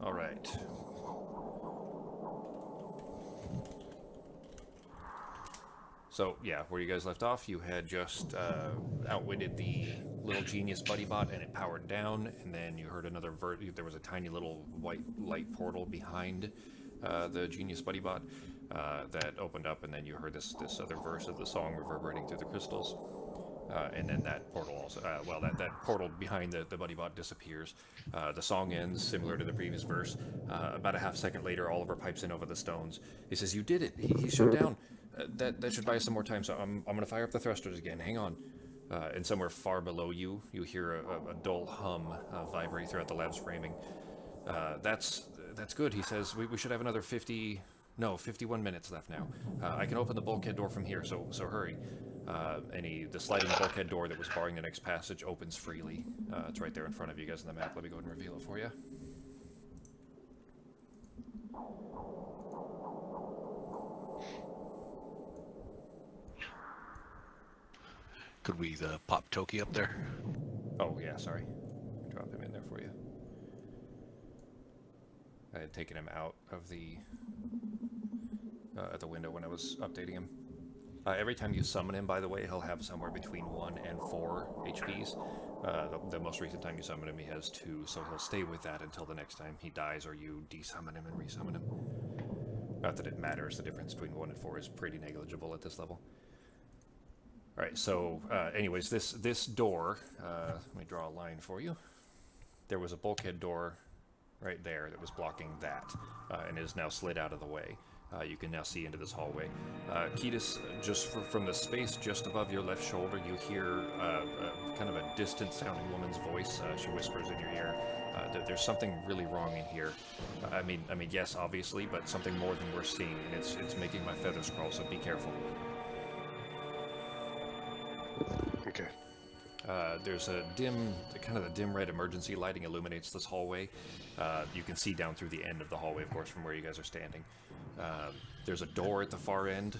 All right. So, yeah, where you guys left off, you had just outwitted the little genius buddy bot and it powered down, and then you heard another there was a tiny little white light portal behind the genius buddy bot that opened up, and then you heard this other verse of the song reverberating through the crystals. And then that portal also, that portal behind the buddy bot disappears. The song ends similar to the previous verse. About a half second later, Oliver pipes in over the stones. He says, "You did it. He shut down. That should buy us some more time. So I'm gonna fire up the thrusters again. Hang on." And somewhere far below you, you hear a dull hum vibrate throughout the lab's framing. That's good. He says, "We should have another 51 minutes left now. I can open the bulkhead door from here, so hurry." The sliding bulkhead door that was barring the next passage opens freely. It's right there in front of you guys on the map. Let me go ahead and reveal it for you. Could we pop Toki up there? Oh, yeah, sorry. Drop him in there for you. I had taken him out of the window when I was updating him. Every time you summon him, by the way, he'll have somewhere between 1 and 4 HPs. The most recent time you summon him, he has 2, so he'll stay with that until the next time he dies or you desummon him and resummon him. Not that it matters, the difference between 1 and 4 is pretty negligible at this level. Alright, so anyways, this door, let me draw a line for you. There was a bulkhead door right there that was blocking that, and is now slid out of the way. You can now see into this hallway. Ketis, just from the space just above your left shoulder, you hear kind of a distant-sounding woman's voice. She whispers in your ear, "There's something really wrong in here. I mean, yes, obviously, but something more than we're seeing, and it's making my feathers crawl. So be careful." Okay. There's a kind of the dim red emergency lighting illuminates this hallway. You can see down through the end of the hallway, of course, from where you guys are standing. There's a door at the far end.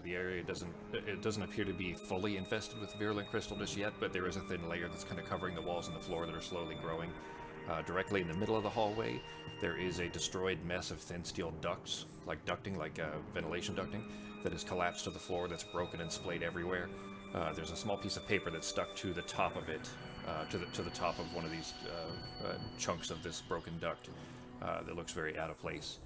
The area doesn't appear to be fully infested with virulent crystal just yet, but there is a thin layer that's kind of covering the walls and the floor that are slowly growing. Directly in the middle of the hallway, there is a destroyed mess of thin steel ducts, like ventilation ducting, that has collapsed to the floor, that's broken and splayed everywhere. There's a small piece of paper that's stuck to the top of it, to the top of one of these chunks of this broken duct that looks very out of place.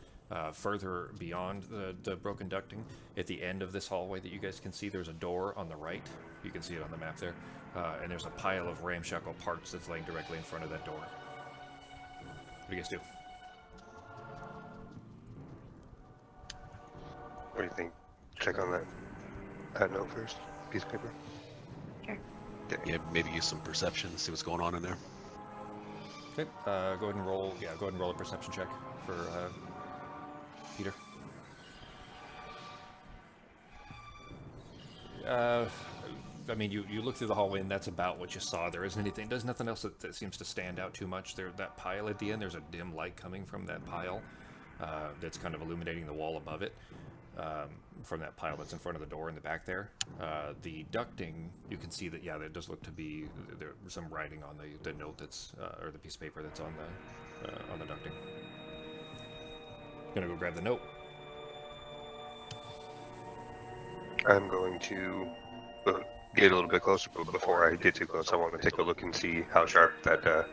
Further beyond the broken ducting, at the end of this hallway that you guys can see, there's a door on the right. You can see it on the map there. And there's a pile of ramshackle parts that's laying directly in front of that door. What do you guys do? What do you think? Check on that note first. Piece of paper. Sure. Yeah, maybe use some perception, see what's going on in there. Okay, go ahead and roll. Yeah, go ahead and roll a perception check for Peter. I mean, you look through the hallway and that's about what you saw. There's nothing else that seems to stand out too much. That pile at the end, there's a dim light coming from that pile that's kind of illuminating the wall above it. From that pile that's in front of the door in the back there. The ducting, you can see that, yeah, there does look to be there's some writing on the note that's, or the piece of paper that's on the ducting. Gonna go grab the note. I'm going to get a little bit closer, but before I get too close, I want to take a look and see how sharp that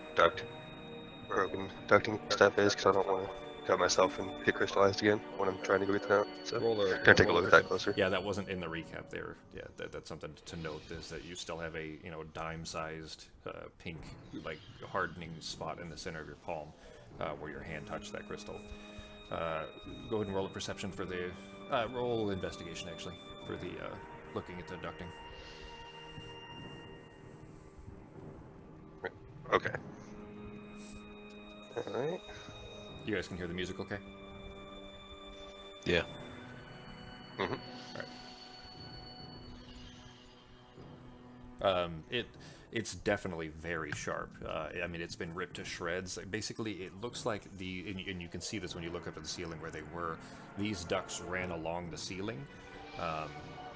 broken ducting stuff is, because I don't want to cut myself and get crystallized again when I'm trying to go get that out. So gonna take a look at that closer. Yeah, that wasn't in the recap there. Yeah, that's something to note, is that you still have a dime-sized pink, like, hardening spot in the center of your palm where your hand touched that crystal. Go ahead and roll a perception for the roll investigation, actually, for the looking at the ducting. Okay. All right. You guys can hear the music, okay? Yeah. Mm-hmm. All right. It's definitely very sharp. I mean, it's been ripped to shreds. Basically, it looks like and you can see this when you look up at the ceiling where they were. These ducts ran along the ceiling,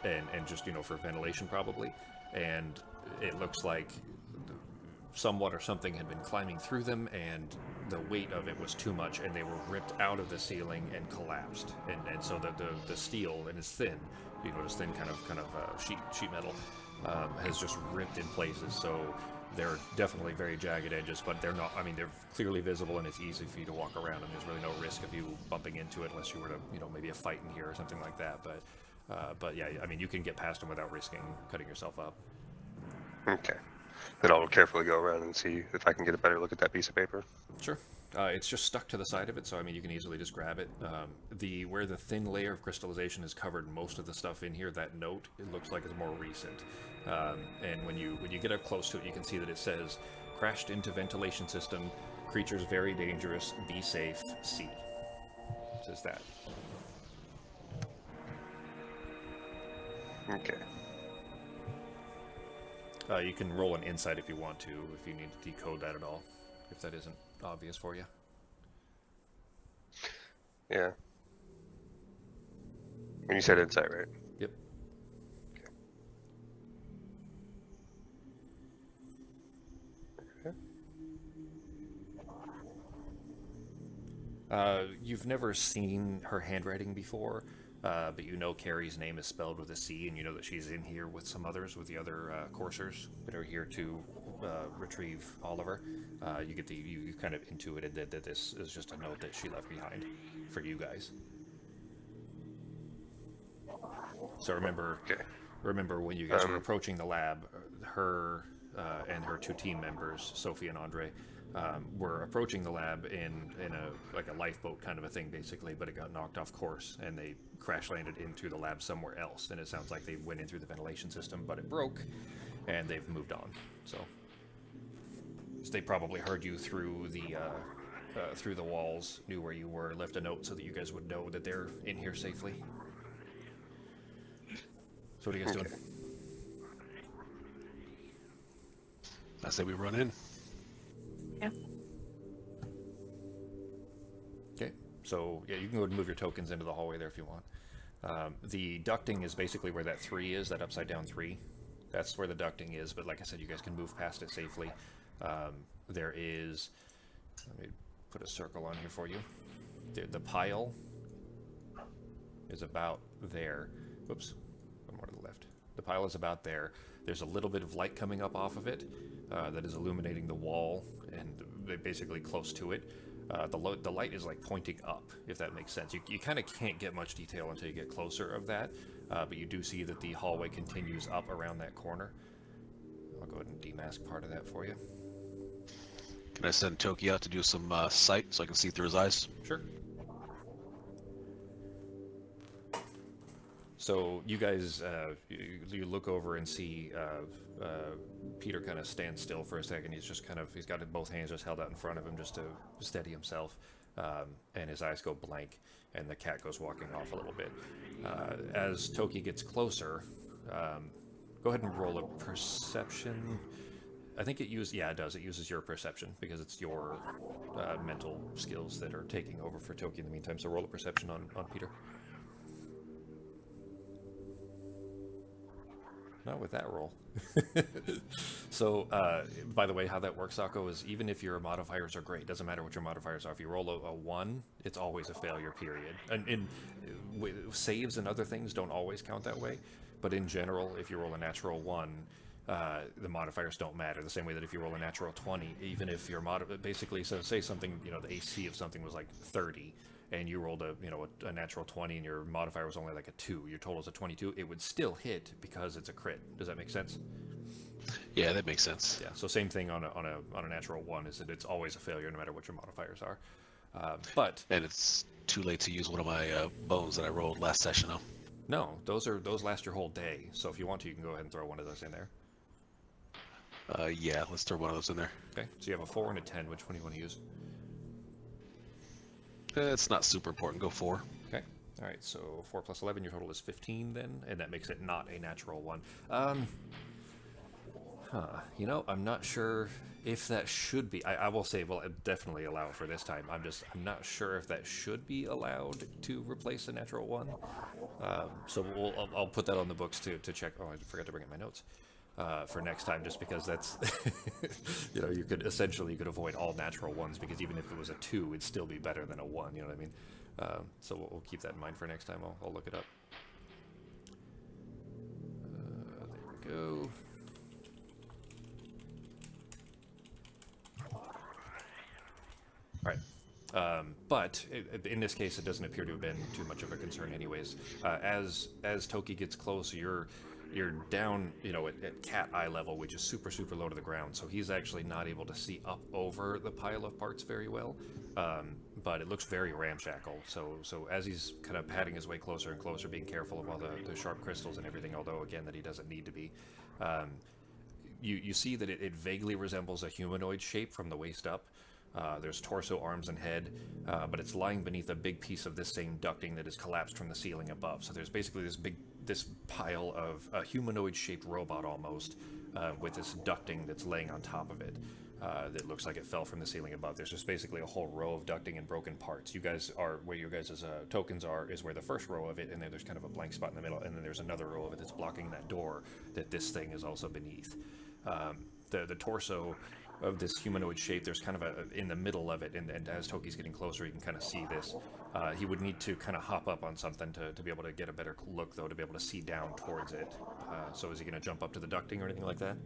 and just for ventilation probably. And it looks like someone or something had been climbing through them, and the weight of it was too much, and they were ripped out of the ceiling and collapsed. And so the steel, and it's thin, you know, just thin kind of sheet metal, has just ripped in places. So they're definitely very jagged edges, but they're not. I mean, they're clearly visible, and it's easy for you to walk around, and there's really no risk of you bumping into it unless you were to, you know, maybe a fight in here or something like that. But yeah, I mean, you can get past them without risking cutting yourself up. Okay. Then I'll carefully go around and see if I can get a better look at that piece of paper. Sure. It's just stuck to the side of it, so I mean you can easily just grab it. Where the thin layer of crystallization has covered most of the stuff in here, that note, it looks like it's more recent. And when you get up close to it, you can see that it says, "Crashed into ventilation system. Creatures very dangerous. Be safe. C." It says that. Okay. You can roll an insight if you want to, if you need to decode that at all, if that isn't obvious for you. Yeah. When you said insight, right? Yep. You've never seen her handwriting before, but you know Carrie's name is spelled with a C, and you know that she's in here with some others, with the other coursers that are here to retrieve Oliver. You kind of intuited that this is just a note that she left behind for you guys. So remember when you guys were approaching the lab, her and her two team members, Sophie and Andre, were approaching the lab in a lifeboat kind of a thing, basically, but it got knocked off course and they crash landed into the lab somewhere else. And it sounds like they went in through the ventilation system, but it broke, and they've moved on. So they probably heard you through the walls, knew where you were, left a note so that you guys would know that they're in here safely. So what are you guys doing? I say we run in. Yeah. Okay, so yeah, you can go and move your tokens into the hallway there if you want. The ducting is basically where that 3 is, that upside down 3. That's where the ducting is, but like I said, you guys can move past it safely. There is, let me put a circle on here for you. The pile is about there. Whoops, one more to the left. The pile is about there. There's a little bit of light coming up off of it that is illuminating the wall, and basically close to it. The light is like pointing up, if that makes sense. You kind of can't get much detail until you get closer of that, but you do see that the hallway continues up around that corner. I'll go ahead and demask part of that for you. Can I send Toki out to do some sight so I can see through his eyes? Sure. So you guys, you look over and see Peter kind of stand still for a second. He's got both hands just held out in front of him just to steady himself, and his eyes go blank, and the cat goes walking off a little bit. As Toki gets closer, go ahead and roll a perception. I think it does. It uses your perception because it's your mental skills that are taking over for Toki in the meantime. So roll a perception on Peter. Not with that roll. So, by the way, how that works, Sako, is even if your modifiers are great, doesn't matter what your modifiers are. If you roll a 1, it's always a failure, period. And saves and other things don't always count that way. But in general, if you roll a natural 1, the modifiers don't matter. The same way that if you roll a natural 20, even if your basically, so say something, the AC of something was like 30, and you rolled a natural 20 and your modifier was only like a 2, your total is a 22, it would still hit because it's a crit. Does that make sense? Yeah, that makes sense. Yeah, so same thing on a natural 1 is that it's always a failure no matter what your modifiers are. And it's too late to use one of my bones that I rolled last session, though. No, those last your whole day. So if you want to, you can go ahead and throw one of those in there. Yeah, let's throw one of those in there. Okay, so you have a 4 and a 10. Which one do you want to use? It's not super important. Go 4. Okay. All right. So 4 plus 11, your total is 15 then, and that makes it not a natural 1. I'm not sure if that should be. I will say, well, definitely allow it for this time. I'm not sure if that should be allowed to replace a natural 1. So I'll put that on the books to check. Oh, I forgot to bring in my notes. for next time, just because that's, you could avoid all natural ones, because even if it was a 2, it'd still be better than a 1, you know what I mean? So we'll keep that in mind for next time. I'll look it up. There we go. All right. But in this case, it doesn't appear to have been too much of a concern anyways. As Toki gets close, you're down, at cat eye level, which is super, super low to the ground. So he's actually not able to see up over the pile of parts very well. But it looks very ramshackle. So as he's kind of padding his way closer and closer, being careful of all the sharp crystals and everything, although again that he doesn't need to be, you see that it vaguely resembles a humanoid shape from the waist up. There's torso, arms, and head, but it's lying beneath a big piece of this same ducting that is collapsed from the ceiling above. So there's basically this pile of a humanoid-shaped robot almost, with this ducting that's laying on top of it. That looks like it fell from the ceiling above. There's just basically a whole row of ducting and broken parts. You guys are where your guys' tokens are, is where the first row of it, and then there's kind of a blank spot in the middle, and then there's another row of it that's blocking that door that this thing is also beneath. The torso of this humanoid shape, there's kind of in the middle of it, and as Toki's getting closer, you can kind of see this. He would need to kind of hop up on something to be able to get a better look, though, to be able to see down towards it. So is he going to jump up to the ducting or anything like that?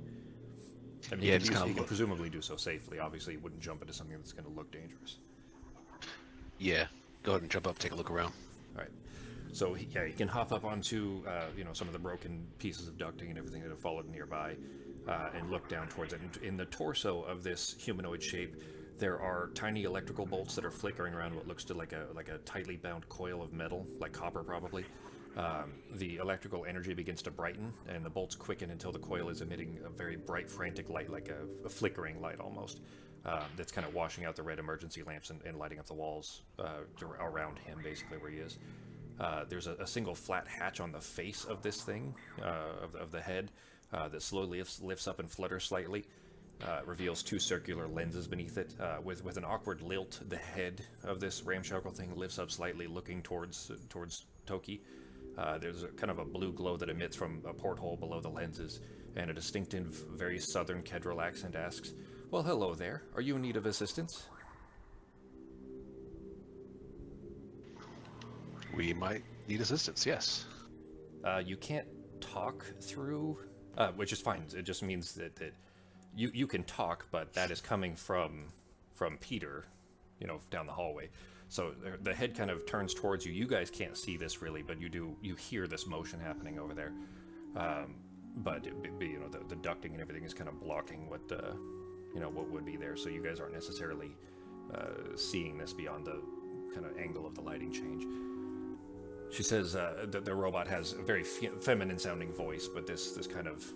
I mean, Yeah, he just can presumably do so safely. Obviously, he wouldn't jump into something that's going to look dangerous. Yeah, go ahead and jump up, take a look around. All right. So, he can hop up onto, some of the broken pieces of ducting and everything that have fallen nearby, and look down towards it. And in the torso of this humanoid shape, there are tiny electrical bolts that are flickering around what looks to like a tightly bound coil of metal, like copper probably. The electrical energy begins to brighten, and the bolts quicken until the coil is emitting a very bright, frantic light, like a flickering light almost, that's kind of washing out the red emergency lamps and lighting up the walls around him, basically, where he is. There's a single flat hatch on the face of this thing, of the head, that slowly lifts up and flutters slightly. Reveals 2 circular lenses beneath it. With an awkward lilt, the head of this ramshackle thing lifts up slightly, looking towards Toki. There's kind of a blue glow that emits from a porthole below the lenses, and a distinctive, very southern Kedril accent asks, "Well, hello there. Are you in need of assistance?" We might need assistance, yes. You can't talk through, which is fine. It just means that you can talk, but that is coming from Peter, down the hallway. So the head kind of turns towards you. You guys can't see this really, but you hear this motion happening over there. But the ducting and everything is kind of blocking what would be there. So you guys aren't necessarily seeing this beyond the kind of angle of the lighting change. She says that the robot has a very feminine sounding voice, but this kind of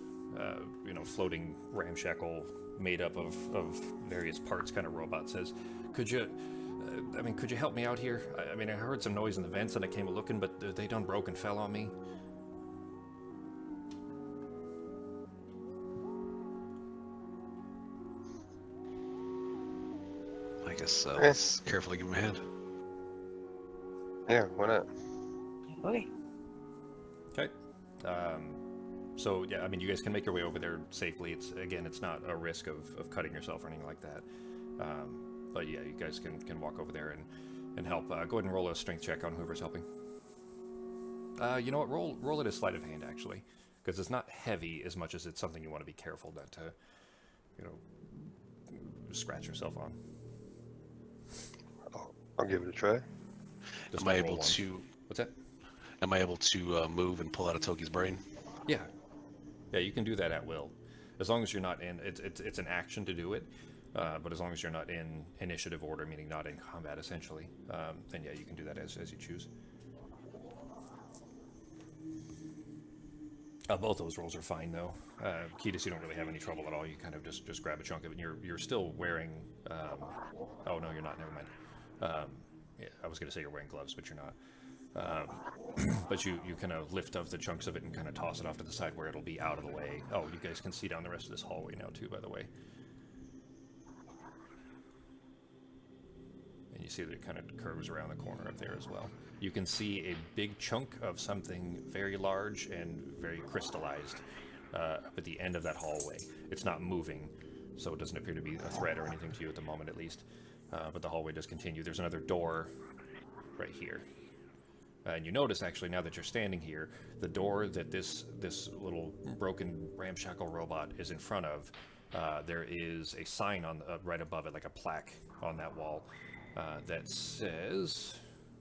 floating ramshackle made up of various parts kind of robot says, could you help me out here? I heard some noise in the vents and I came looking, but they done broke and fell on me. I guess let's carefully give him a hand. Yeah, why not? Okay. Okay. So yeah, you guys can make your way over there safely. It's not a risk of cutting yourself or anything like that. But yeah, you guys can walk over there and help. Go ahead and roll a strength check on whoever's helping. You know what? Roll it as sleight of hand actually, because it's not heavy as much as it's something you want to be careful not to, scratch yourself on. I'll give it a try. Just Am I roll able one. to? What's that? Am I able to move and pull out of Toki's brain? Yeah, you can do that at will, as long as you're not in. It's an action to do it, but as long as you're not in initiative order, meaning not in combat, essentially, then yeah, you can do that as you choose. Both those rolls are fine though. Ketis, you don't really have any trouble at all. You kind of just grab a chunk of it. And you're still wearing. Oh no, you're not. Never mind. Yeah, I was gonna say you're wearing gloves, but you're not. But you kind of lift up the chunks of it and kind of toss it off to the side where it'll be out of the way. Oh, you guys can see down the rest of this hallway now too, by the way. And you see that it kind of curves around the corner up there as well. You can see a big chunk of something very large and very crystallized up at the end of that hallway. It's not moving, so it doesn't appear to be a threat or anything to you at the moment, at least. But the hallway does continue. There's another door right here. And you notice, actually, now that you're standing here, the door that this little broken ramshackle robot is in front of, there is a sign on right above it, like a plaque on that wall, that says...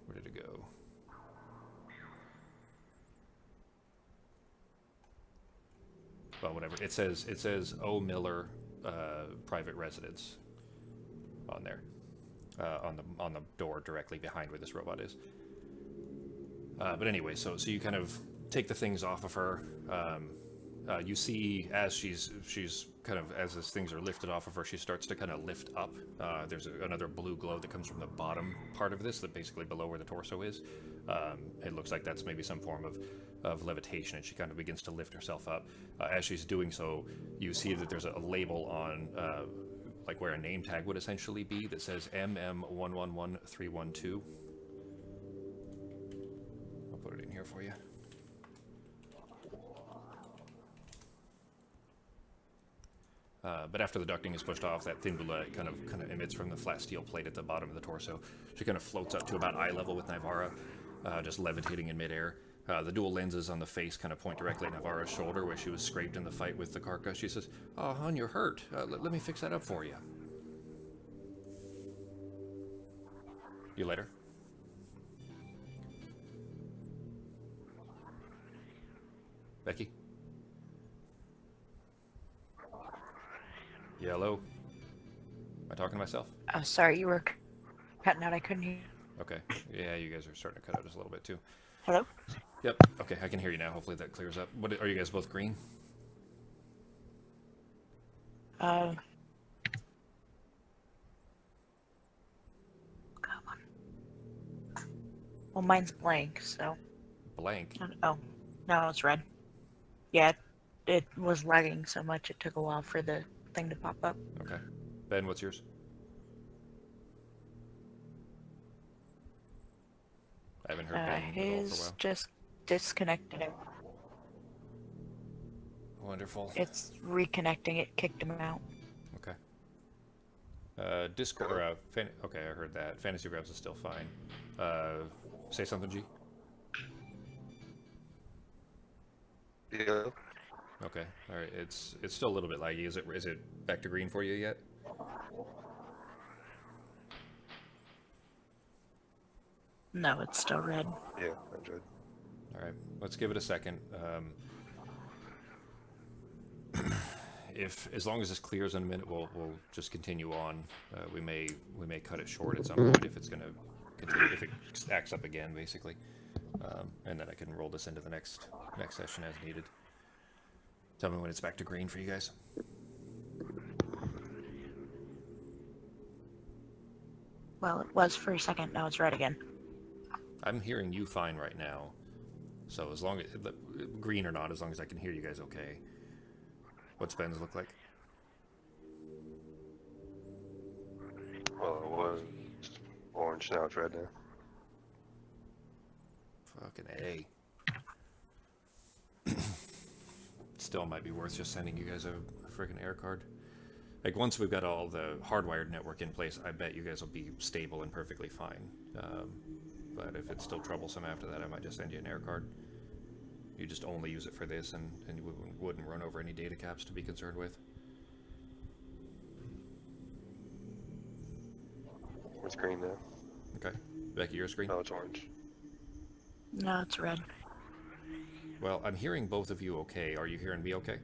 Where did it go? Well, whatever. It says O. Miller Private Residence on there, on the door directly behind where this robot is. But anyway, so you kind of take the things off of her. You see, as she's kind of, as these things are lifted off of her, she starts to kind of lift up. There's another blue glow that comes from the bottom part of this, that basically below where the torso is. It looks like that's maybe some form of levitation, and she kind of begins to lift herself up. As she's doing so, you see that there's a label on, like where a name tag would essentially be, that says MM111312. I'll put it in here for you. But after the ducting is pushed off, that thin blue light kind of emits from the flat steel plate at the bottom of the torso. She kind of floats up to about eye level with Nivara, just levitating in midair. The dual lenses on the face kind of point directly at Nivara's shoulder, where she was scraped in the fight with the Karka. She says, "Oh, hon, you're hurt. Let me fix that up for you." You later? Becky? Yeah, hello? Am I talking to myself? Oh, sorry, you were cutting out. I couldn't hear you. Okay. Yeah, you guys are starting to cut out just a little bit, too. Hello? Yep. Okay, I can hear you now. Hopefully that clears up. What, are you guys both green? Come on. Well, mine's blank, so... Blank? Oh, no, it's red. Yeah, it was lagging so much it took a while for the thing to pop up. Okay. Ben, what's yours? I haven't heard Ben at all for a His while. just disconnected. Wonderful. It's reconnecting. It kicked him out. Okay. Discord, okay, I heard that. Fantasy Grabs is still fine. Say something, G? Yeah. Okay, alright, it's still a little bit laggy. Is it back to green for you yet? No, it's still red. Yeah, that's right. Alright, let's give it a second. As long as this clears in a minute, we'll just continue on. We may cut it short at some point if it's gonna continue, if it acts up again, basically. And then I can roll this into the next session as needed. Tell me when it's back to green for you guys. Well, it was for a second. Now it's red again. I'm hearing you fine right now. So as long as, green or not, as long as I can hear you guys okay. What's Ben's look like? Well, it was orange, now it's red now. Fucking A. Still might be worth just sending you guys a freaking air card. Like, once we've got all the hardwired network in place, I bet you guys will be stable and perfectly fine. But if it's still troublesome after that, I might just send you an air card. You just only use it for this, and you wouldn't run over any data caps to be concerned with. It's green now. Okay. Becky, your screen? No, it's orange. No, it's red. Well, I'm hearing both of you okay. Are you hearing me okay?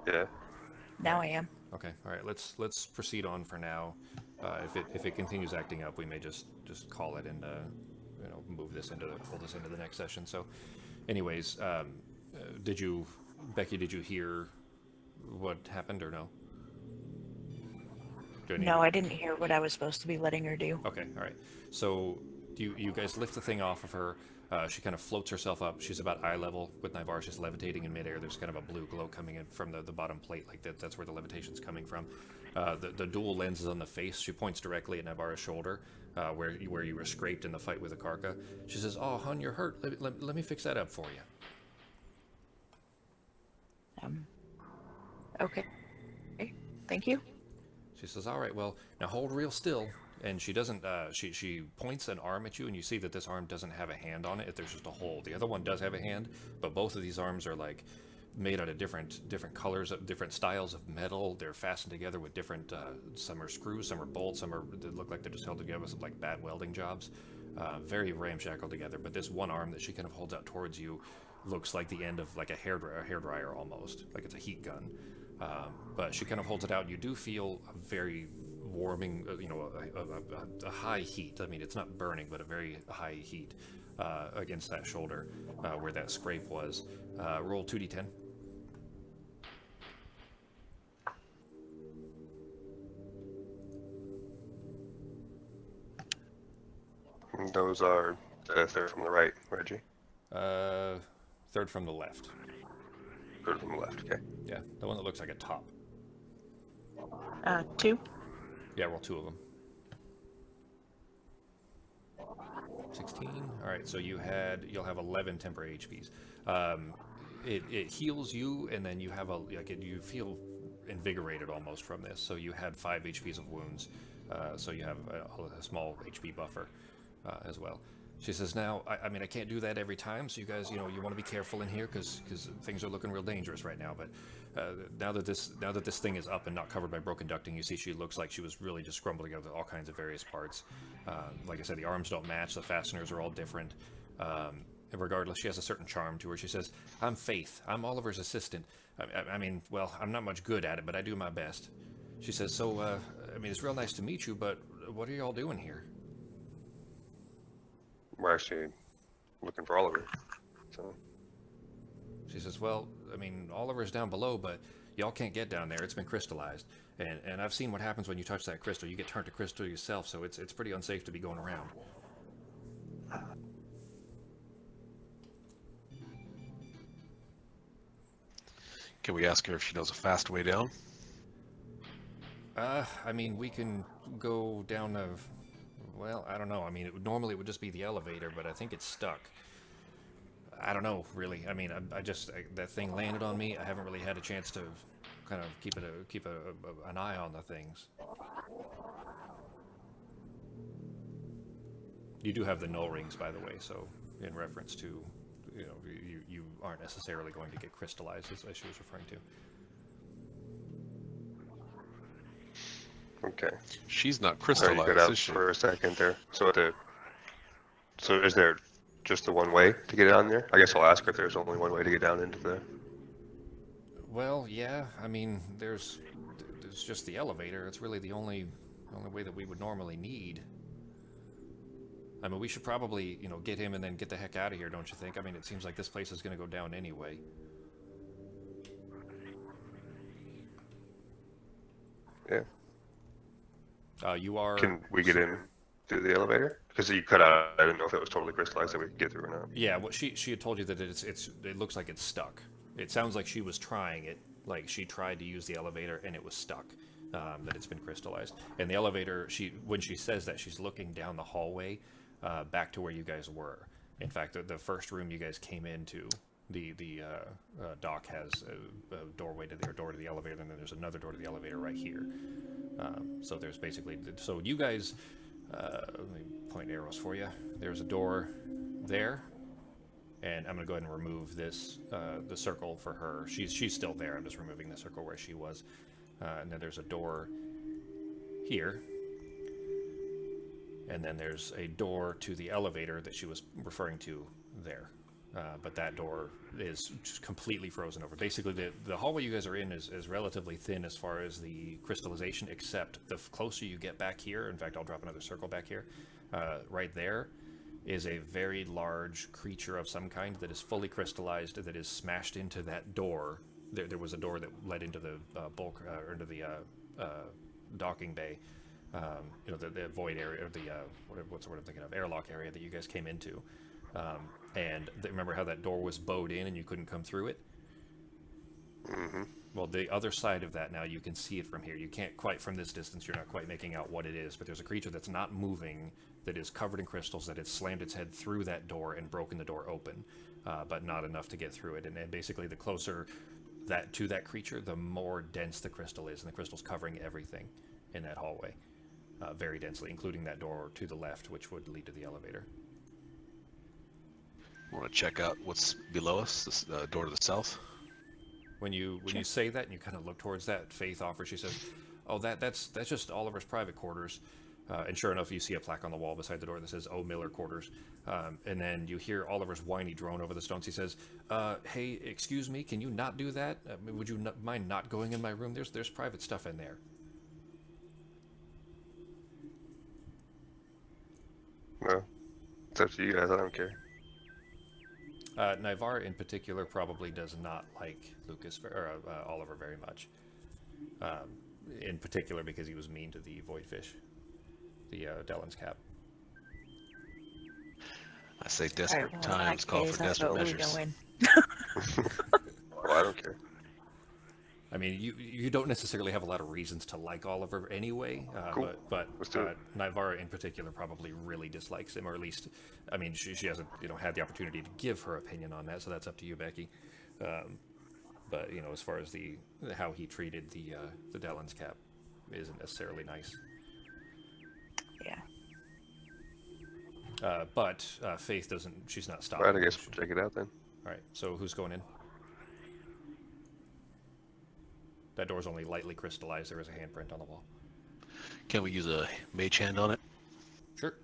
Yeah. Now I am. Okay. All right. Let's proceed on for now. If it continues acting up, we may just call it and pull this into the next session. So, anyways, Becky, did you hear what happened or no? No, I didn't hear what I was supposed to be letting her do. Okay. All right. So you guys lift the thing off of her. She kind of floats herself up. She's about eye level with Nivara. She's levitating in midair. There's kind of a blue glow coming in from the bottom plate, like that. That's where the levitation's coming from. The dual lenses on the face. She points directly at Nivara's shoulder, where you were scraped in the fight with the Karka. She says, "Oh, hon, you're hurt. Let me fix that up for you." Okay. Thank you. She says, "All right, well, now hold real still." And she doesn't. She points an arm at you, and you see that this arm doesn't have a hand on it. There's just a hole. The other one does have a hand, but both of these arms are like made out of different colors, different styles of metal. They're fastened together with different. Some are screws, some are bolts, some are they look like they're just held together with some, like bad welding jobs. Very ramshackle together. But this one arm that she kind of holds out towards you looks like the end of like a hairdryer almost, like it's a heat gun. But she kind of holds it out. You do feel a very warming, a high heat. I mean, it's not burning, but a very high heat against that shoulder where that scrape was. Roll 2d10. Those are the third from the right, Reggie. Third from the left. Third from the left, okay. Yeah, the one that looks like a top. 2. Yeah, roll 2 of them. 16. All right, so you'll have 11 temporary HPs. It heals you, and then you have you feel invigorated almost from this. So you had 5 HPs of wounds, so you have a small HP buffer as well. She says, "Now, I mean, I can't do that every time, so you guys, you want to be careful in here because things are looking real dangerous right now. But now that this thing is up and not covered by broken ducting, you see she looks like she was really just scrumbling together all kinds of various parts. Like I said, the arms don't match, the fasteners are all different. And regardless, she has a certain charm to her. She says, 'I'm Faith. I'm Oliver's assistant. I mean, well, I'm not much good at it, but I do my best.' She says, 'So, I mean, it's real nice to meet you, but what are y'all doing here?' We're actually looking for Oliver. So She says, 'Well, I mean, Oliver's down below, but y'all can't get down there. It's been crystallized. And I've seen what happens when you touch that crystal. You get turned to crystal yourself, so it's pretty unsafe to be going around.' Can we ask her if she knows a fast way down? I mean, we can go down well, I don't know. I mean, normally it would just be the elevator, but I think it's stuck. I don't know, really. I mean, that thing landed on me. I haven't really had a chance to kind of keep an eye on the things. You do have the null rings, by the way, so in reference to, you aren't necessarily going to get crystallized, as she was referring to. okay. She's not Sorry, you cut crystallized, out is she? for a second there. So is there just the one way to get down there? I guess I'll ask her if there's only one way to get down into the. Well, yeah. I mean, there's just the elevator. It's really the only way that we would normally need. I mean, we should probably, get him and then get the heck out of here, don't you think? I mean, it seems like this place is going to go down anyway. Yeah. You are. Can we get in through the elevator? Because you cut out. I didn't know if it was totally crystallized that we could get through or not. Yeah. Well, she had told you that it looks like it's stuck. It sounds like she was trying it. Like she tried to use the elevator and it was stuck. That it's been crystallized. And the elevator, when she says that, she's looking down the hallway back to where you guys were. In fact, the first room you guys came into, the dock has a door to the elevator, and then there's another door to the elevator right here. So there's basically, so you guys, let me point arrows for you. There's a door there, and I'm gonna go ahead and remove this, the circle for her. She's still there. I'm just removing the circle where she was. And then there's a door here. And then there's a door to the elevator that she was referring to there. But that door is just completely frozen over. Basically, the hallway you guys are in is relatively thin as far as the crystallization, except the closer you get back here, in fact, I'll drop another circle back here, right there is a very large creature of some kind that is fully crystallized, that is smashed into that door. There was a door that led into the into the docking bay, the void area, or the what's the word I'm thinking of, airlock area that you guys came into. And remember how that door was bowed in and you couldn't come through it? Mm-hmm. Well, the other side of that now, you can see it from here. You can't quite, from this distance, you're not quite making out what it is, but there's a creature that's not moving, that is covered in crystals, that has slammed its head through that door and broken the door open, but not enough to get through it. And basically, the closer that creature, the more dense the crystal is, and the crystal's covering everything in that hallway, very densely, including that door to the left, which would lead to the elevator. Want to check out what's below us, this door to the south? When you say that and you kind of look towards that, Faith offers. She says, "Oh, that's just Oliver's private quarters." And sure enough, you see a plaque on the wall beside the door that says "O. Miller Quarters." And then you hear Oliver's whiny drone over the stones. He says, "Hey, excuse me, can you not do that? Would you mind not going in my room? There's private stuff in there." No, it's up to you guys. I don't care. Naivara in particular probably does not like Oliver very much. In particular because he was mean to the Voidfish, the Dellen's cap. I say desperate Alright, well, times in that call case, for that's desperate what we measures. go in. Well, I don't care. I mean, you don't necessarily have a lot of reasons to like Oliver anyway, Cool. but Let's do it. Naivara in particular probably really dislikes him, or at least, I mean, she hasn't had the opportunity to give her opinion on that, so that's up to you, Becky. But as far as how he treated the Dellen's cap isn't necessarily nice. Yeah. But Faith doesn't. She's not stopping. Right, I guess we'll check it out then. All right. So who's going in? That door's only lightly crystallized. There is a handprint on the wall. Can we use a mage hand on it? Sure.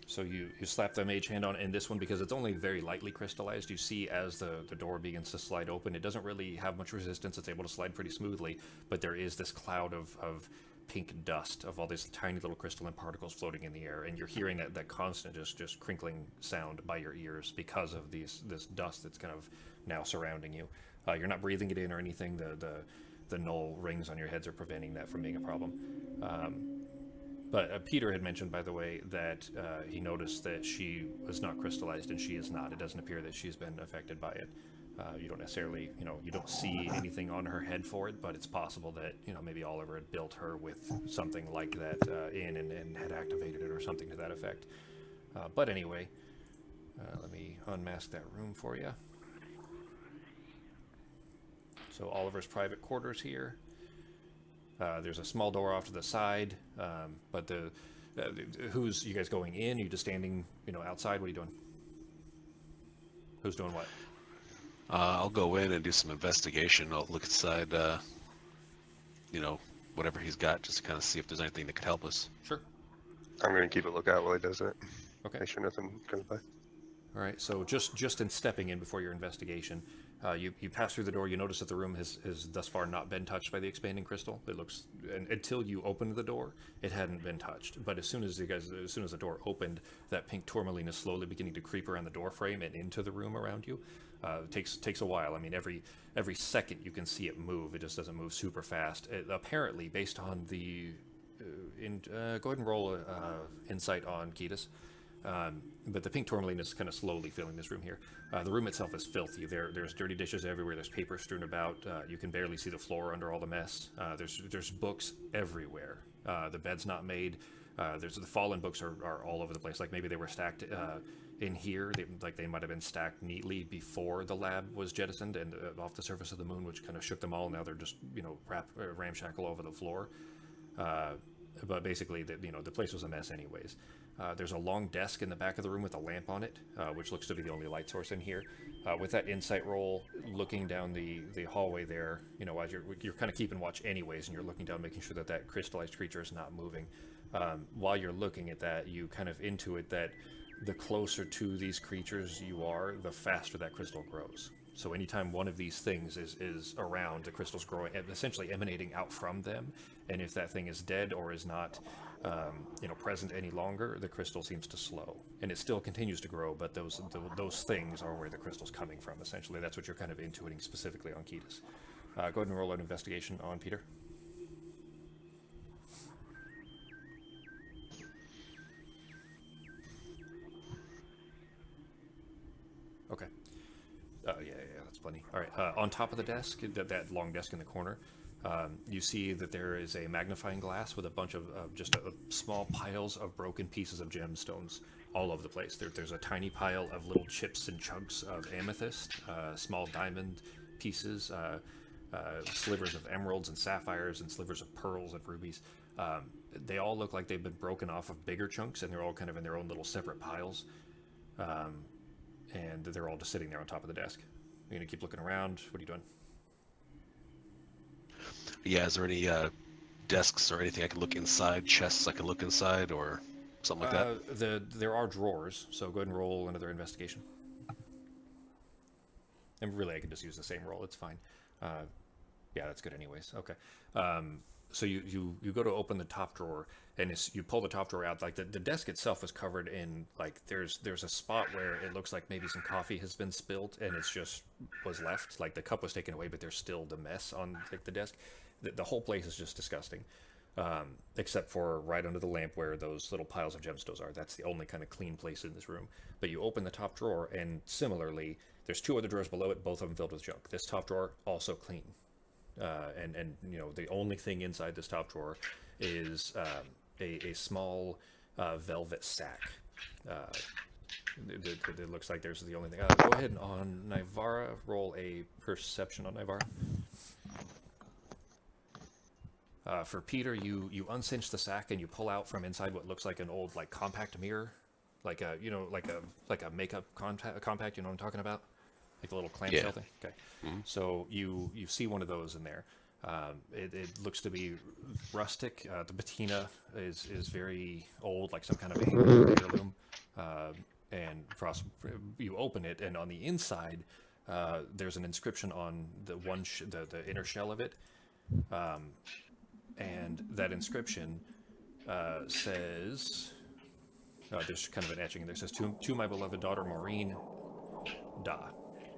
So you slap the mage hand on in this one because it's only very lightly crystallized. You see as the door begins to slide open, it doesn't really have much resistance. It's able to slide pretty smoothly, but there is this cloud of pink dust of all these tiny little crystalline particles floating in the air, and you're hearing that constant just crinkling sound by your ears because of this dust that's kind of now surrounding you. You're not breathing it in or anything. The null rings on your heads are preventing that from being a problem. But Peter had mentioned, by the way, that he noticed that she was not crystallized, and she is not. It doesn't appear that she's been affected by it. You don't necessarily, you don't see anything on her head for it, but it's possible that, maybe Oliver had built her with something like that and had activated it or something to that effect. But anyway, let me unmask that room for you. So Oliver's private quarters here. There's a small door off to the side, but who's you guys going in? Are you just standing, outside? What are you doing? Who's doing what? I'll go in and do some investigation. I'll look inside, whatever he's got, just to kind of see if there's anything that could help us. Sure. I'm going to keep a lookout while he does that. Okay. Make sure nothing comes by. All right. So just in stepping in before your investigation, you pass through the door. You notice that the room has thus far not been touched by the expanding crystal. It looks, and until you opened the door, it hadn't been touched. But as soon as the door opened, that pink tourmaline is slowly beginning to creep around the door frame and into the room around you. It takes a while. I mean, every second you can see it move. It just doesn't move super fast. Apparently, based on the, go ahead and roll insight on Ketis. But the pink tourmaline is kind of slowly filling this room here. The room itself is filthy. There's dirty dishes everywhere. There's paper strewn about. You can barely see the floor under all the mess. There's books everywhere. The bed's not made. The fallen books are all over the place. Like maybe they were stacked in here. They might have been stacked neatly before the lab was jettisoned and off the surface of the moon, which kind of shook them all. Now they're just ramshackle over the floor. But basically, the place was a mess anyways. There's a long desk in the back of the room with a lamp on it, which looks to be the only light source in here. With that insight roll, looking down the hallway there, as you're kind of keeping watch anyways, and you're looking down, making sure that crystallized creature is not moving. While you're looking at that, you kind of intuit that the closer to these creatures you are, the faster that crystal grows. So anytime one of these things is around, the crystal's growing, essentially emanating out from them. And if that thing is dead or is not, present any longer, the crystal seems to slow. And it still continues to grow, but those things are where the crystal's coming from. Essentially, that's what you're kind of intuiting specifically on Ketis. Go ahead and roll an investigation on Peter. Okay. Yeah, that's plenty. All right. On top of the desk, that long desk in the corner, you see that there is a magnifying glass with a bunch of small piles of broken pieces of gemstones all over the place. There's a tiny pile of little chips and chunks of amethyst, small diamond pieces, slivers of emeralds and sapphires and slivers of pearls and rubies. They all look like they've been broken off of bigger chunks, and they're all kind of in their own little separate piles. And they're all just sitting there on top of the desk. You're gonna keep looking around. What are you doing? Yeah, is there any desks or anything I can look inside, chests I can look inside, or something like that? There are drawers, so go ahead and roll another investigation. And really, I can just use the same roll. It's fine. Yeah, that's good anyways. Okay. So you go to open the top drawer, and you pull the top drawer out. Like the desk itself is covered in, like, there's a spot where it looks like maybe some coffee has been spilled, and it's just was left. Like the cup was taken away, but there's still the mess on like the desk. The whole place is just disgusting, except for right under the lamp where those little piles of gemstones are. That's the only kind of clean place in this room. But you open the top drawer, and similarly, there's two other drawers below it, both of them filled with junk. This top drawer also clean. And you know, the only thing inside this top drawer is a small velvet sack. It looks like there's the only thing. Go ahead and on Nivara, roll a perception on Nivara. For Peter, you uncinch the sack and you pull out from inside what looks like an old like compact mirror, like a like a makeup compact. You know what I'm talking about? Like a little clamshell thing. Okay. Mm-hmm. So you see one of those in there. It looks to be rustic. The patina is very old, like some kind of heirloom. And you open it, and on the inside, there's an inscription on the the inner shell of it. And that inscription says, there's kind of an etching in there. It says, to my beloved daughter Maureen, Da.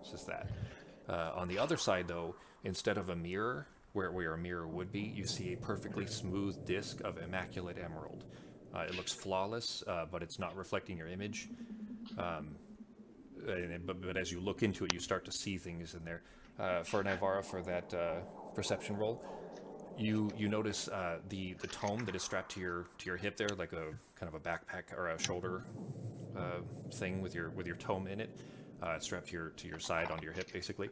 It says that. On the other side, though, instead of a mirror, where a mirror would be, you see a perfectly smooth disc of immaculate emerald. It looks flawless, but it's not reflecting your image. But as you look into it, you start to see things in there. For Nivara, for that perception roll, you notice the tome that is strapped to your hip there, like a kind of a backpack or a shoulder thing with your tome in it. It's strapped to your side onto your hip, basically.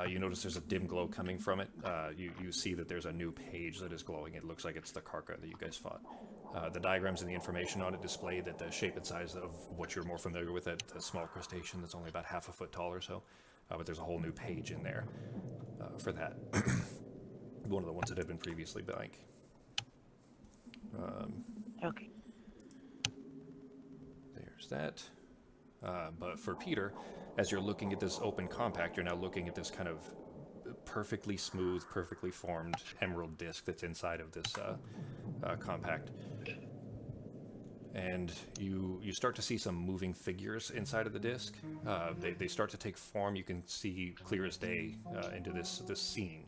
You notice there's a dim glow coming from it. You see that there's a new page that is glowing. It looks like it's the Karka that you guys fought. The diagrams and the information on it display that the shape and size of what you're more familiar with, that small crustacean that's only about half a foot tall or so. But there's a whole new page in there for that. One of the ones that had been previously blank. Okay. There's that. But for Peter, as you're looking at this open compact, you're now looking at this kind of perfectly smooth, perfectly formed emerald disc that's inside of this compact. And you start to see some moving figures inside of the disc. They start to take form. You can see clear as day into this scene.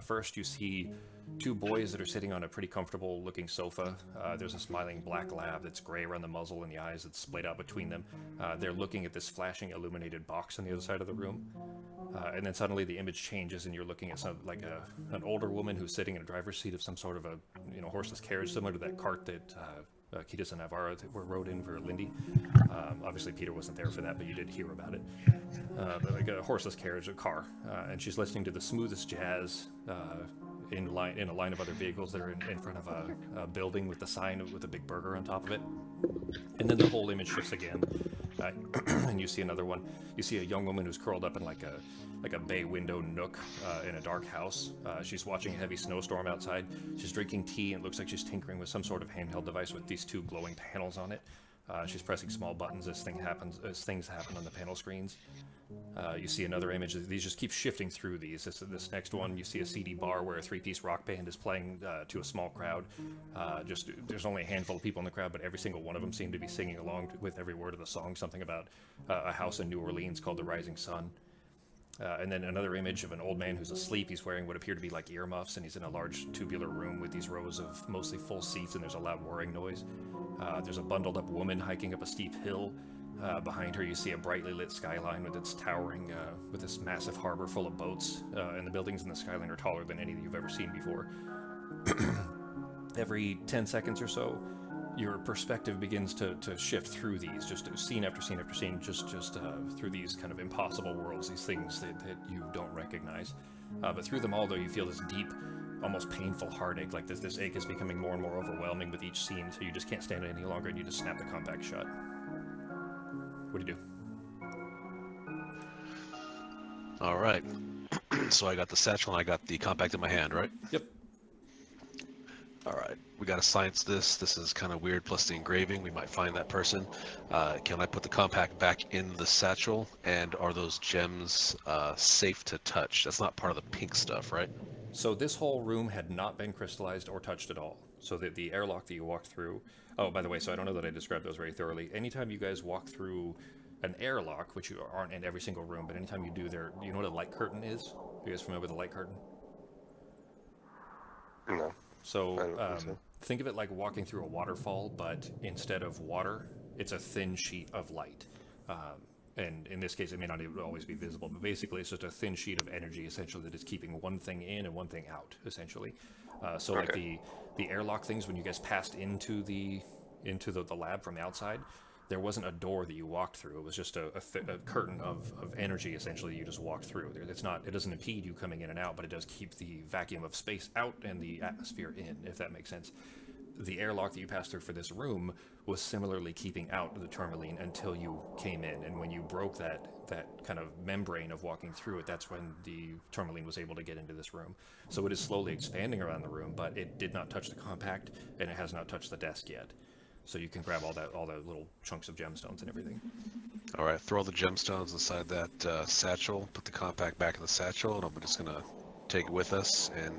First, you see two boys that are sitting on a pretty comfortable looking sofa. There's a smiling black lab that's gray around the muzzle and the eyes that's splayed out between them. They're looking at this flashing illuminated box on the other side of the room. And then suddenly the image changes and you're looking at an older woman who's sitting in a driver's seat of some sort of a horseless carriage, similar to that cart that Kitas and Navarra were rode in for Lindy. Obviously Peter wasn't there for that, but you did hear about it. But like a horseless carriage, a car, and she's listening to the smoothest jazz in a line of other vehicles that are in front of a building with the sign with a big burger on top of it. And then the whole image shifts again, and you see another one. You see a young woman who's curled up in like a bay window nook in a dark house. She's watching a heavy snowstorm outside. She's drinking tea, and it looks like she's tinkering with some sort of handheld device with these two glowing panels on it. She's pressing small buttons as things happen on the panel screens. You see another image. These just keep shifting through these. This next one, you see a CD bar where a three-piece rock band is playing to a small crowd. There's only a handful of people in the crowd, but every single one of them seem to be singing along with every word of the song. Something about a house in New Orleans called the Rising Sun. And then another image of an old man who's asleep. He's wearing what appear to be like earmuffs, and he's in a large tubular room with these rows of mostly full seats, and there's a loud whirring noise. There's a bundled up woman hiking up a steep hill. Behind her you see a brightly lit skyline with its towering, with this massive harbor full of boats, and the buildings in the skyline are taller than any that you've ever seen before. Every 10 seconds or so, your perspective begins to shift through these, just scene after scene after scene, just through these kind of impossible worlds, these things that you don't recognize. But through them all, though, you feel this deep, almost painful heartache, like this ache is becoming more and more overwhelming with each scene, so you just can't stand it any longer, and you just snap the compact shut. What do you do? All right. So I got the satchel and I got the compact in my hand, right? Yep. All right. We got to science this. This is kind of weird, plus the engraving. We might find that person. Can I put the compact back in the satchel? And are those gems safe to touch? That's not part of the pink stuff, right? So this whole room had not been crystallized or touched at all. So the airlock that you walked through... Oh, by the way, so I don't know that I described those very thoroughly. Anytime you guys walk through an airlock, which you aren't in every single room, but anytime you do, do you know what a light curtain is? Are you guys familiar with a light curtain? No. So, I don't think so. think of it like walking through a waterfall, but instead of water, it's a thin sheet of light. And in this case, it may not even always be visible, but basically it's just a thin sheet of energy, essentially, that is keeping one thing in and one thing out, essentially. So like the airlock things, when you guys passed into the lab from the outside, there wasn't a door that you walked through. It was just a curtain of energy, essentially, you just walked through. It doesn't impede you coming in and out, but it does keep the vacuum of space out and the atmosphere in, if that makes sense. The airlock that you passed through for this room was similarly keeping out the tourmaline until you came in, and when you broke that kind of membrane of walking through it, that's when the tourmaline was able to get into this room. So it is slowly expanding around the room, but it did not touch the compact, and it has not touched the desk yet. So you can grab all the little chunks of gemstones and everything. All right. Throw all the gemstones inside that satchel. Put the compact back in the satchel, and I'm just gonna take it with us and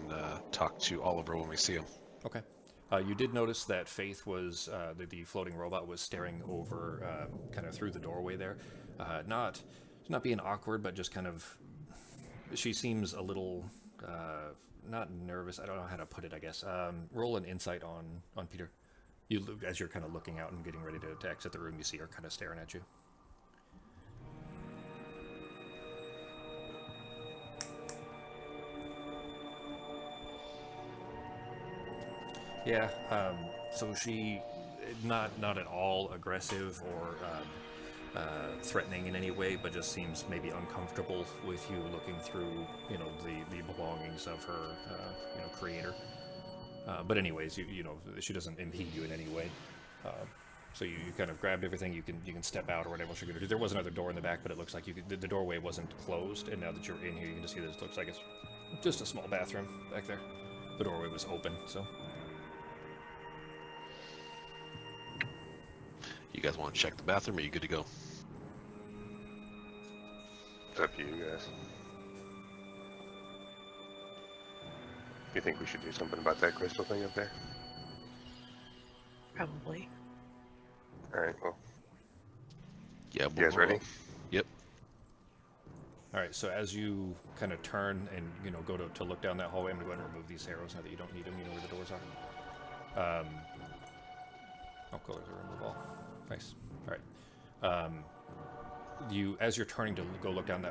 talk to Oliver when we see him. Okay. You did notice that Faith was, the floating robot was staring over, kind of through the doorway there. Not being awkward, but just kind of, she seems a little, not nervous, I don't know how to put it, I guess. Roll an insight on Peter. As you're kind of looking out and getting ready to exit the room, you see her kind of staring at you. Yeah, so she, not at all aggressive or threatening in any way, but just seems maybe uncomfortable with you looking through, the belongings of her, creator. But anyways, she doesn't impede you in any way. So you kind of grabbed everything. You can step out or whatever else you're gonna do. There was another door in the back, but it looks like the doorway wasn't closed. And now that you're in here, you can just see that it looks like it's just a small bathroom back there. The doorway was open, so. You guys want to check the bathroom, or are you good to go? It's up to you guys. You think we should do something about that crystal thing up there? Probably. Alright, well. Yeah. You guys ready? Yep. All right, so as you kind of turn and go to look down that hallway, I'm gonna go ahead and remove these arrows now that you don't need them. You know where the doors are. Oh, cool. There's a remove all. Nice. All right. As you're turning to go look down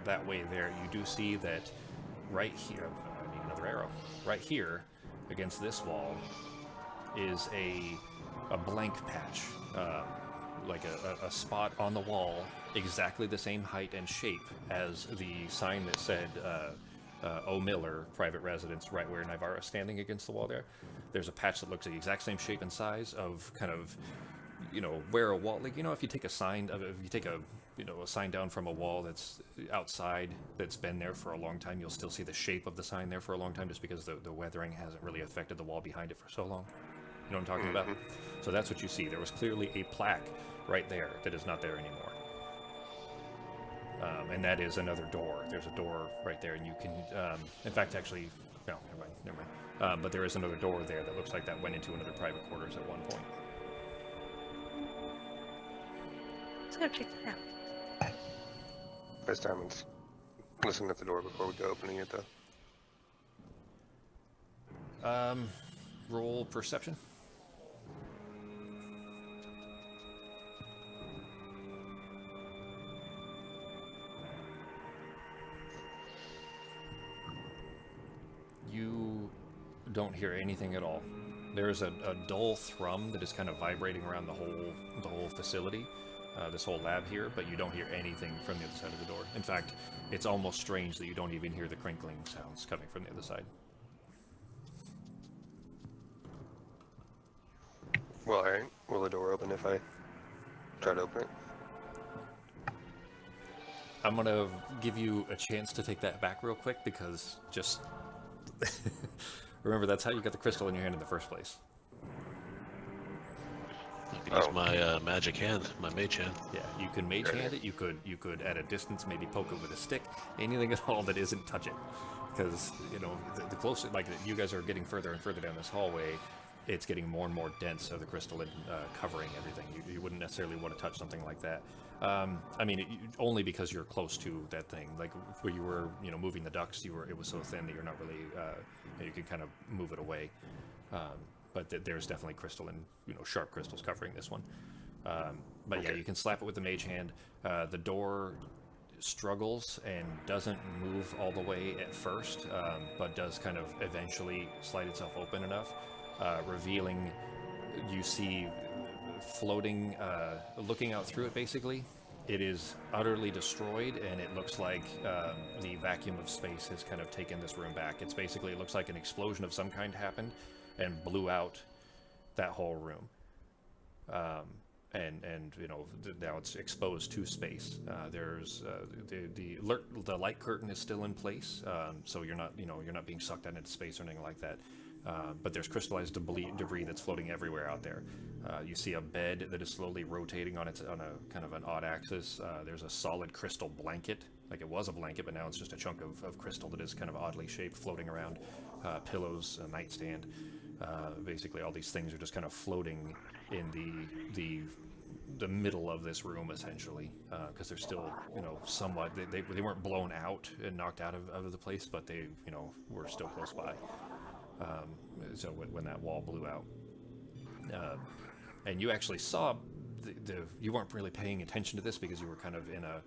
that way there, you do see that right here. I need another arrow. Right here, against this wall, is a blank patch, like a spot on the wall, exactly the same height and shape as the sign that said O. Miller, private residence, right where Nivara's standing against the wall there. There's a patch that looks the exact same shape and size of kind of, where a wall, like, if you take a sign, if you take a sign down from a wall that's outside, that's been there for a long time, you'll still see the shape of the sign there for a long time, just because the weathering hasn't really affected the wall behind it for so long. You know what I'm talking about? So that's what you see. There was clearly a plaque right there that is not there anymore. And that is another door. There's a door right there, and you can, in fact, actually, no, never mind. But there is another door there that looks like that went into another private quarters at one point. Let's go check it out. Best time is listen at the door before we go opening it, though. Roll perception. You don't hear anything at all. There's a dull thrum that is kind of vibrating around the whole facility, this whole lab here, but you don't hear anything from the other side of the door. In fact, it's almost strange that you don't even hear the crinkling sounds coming from the other side. Well, alright. Will the door open if I try to open it? I'm gonna give you a chance to take that back real quick because just remember that's how you got the crystal in your hand in the first place. I can use my magic hand, my mage hand. Yeah, you can mage hand it. You could at a distance maybe poke it with a stick. Anything at all that isn't touch it, because you know the closer, like you guys are getting further and further down this hallway, it's getting more and more dense. So the crystalline covering everything. You wouldn't necessarily want to touch something like that. I mean, only because you're close to that thing. Like where you were, you know, moving the ducts, it was so thin that you're not really, you can kind of move it away. But there's definitely crystalline, you know, sharp crystals covering this one. But yeah, you can slap it with the mage hand. The door struggles and doesn't move all the way at first, but does kind of eventually slide itself open enough, revealing, you see floating, looking out through it basically. It is utterly destroyed, and it looks like the vacuum of space has kind of taken this room back. It's basically, it looks like an explosion of some kind happened and blew out that whole room. And you know, now it's exposed to space. There's the light curtain is still in place, so you're not being sucked out into space or anything like that. But there's crystallized debris that's floating everywhere out there. You see a bed that is slowly rotating on a kind of an odd axis. There's a solid crystal blanket, like it was a blanket, but now it's just a chunk of crystal that is kind of oddly shaped, floating around. Pillows, a nightstand. Basically, all these things are just kind of floating in the middle of this room, essentially, because they're still, you know, somewhat. They weren't blown out and knocked out of the place, but they, you know, were still close by. So when that wall blew out, and you actually saw you weren't really paying attention to this because you were kind of in a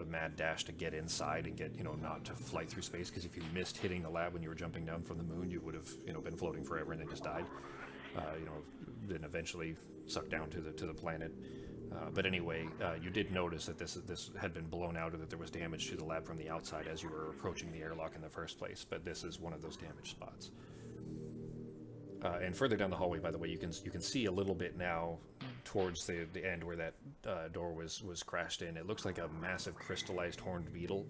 mad dash to get inside and get, you know, not to flight through space, because if you missed hitting the lab when you were jumping down from the moon, you would have, you know, been floating forever and then just died. You know, then eventually sucked down to the planet. But anyway, you did notice that this had been blown out, or that there was damage to the lab from the outside as you were approaching the airlock in the first place. But this is one of those damaged spots. And further down the hallway, by the way, you can see a little bit now towards the end where that door was crashed in. It looks like a massive crystallized horned beetle,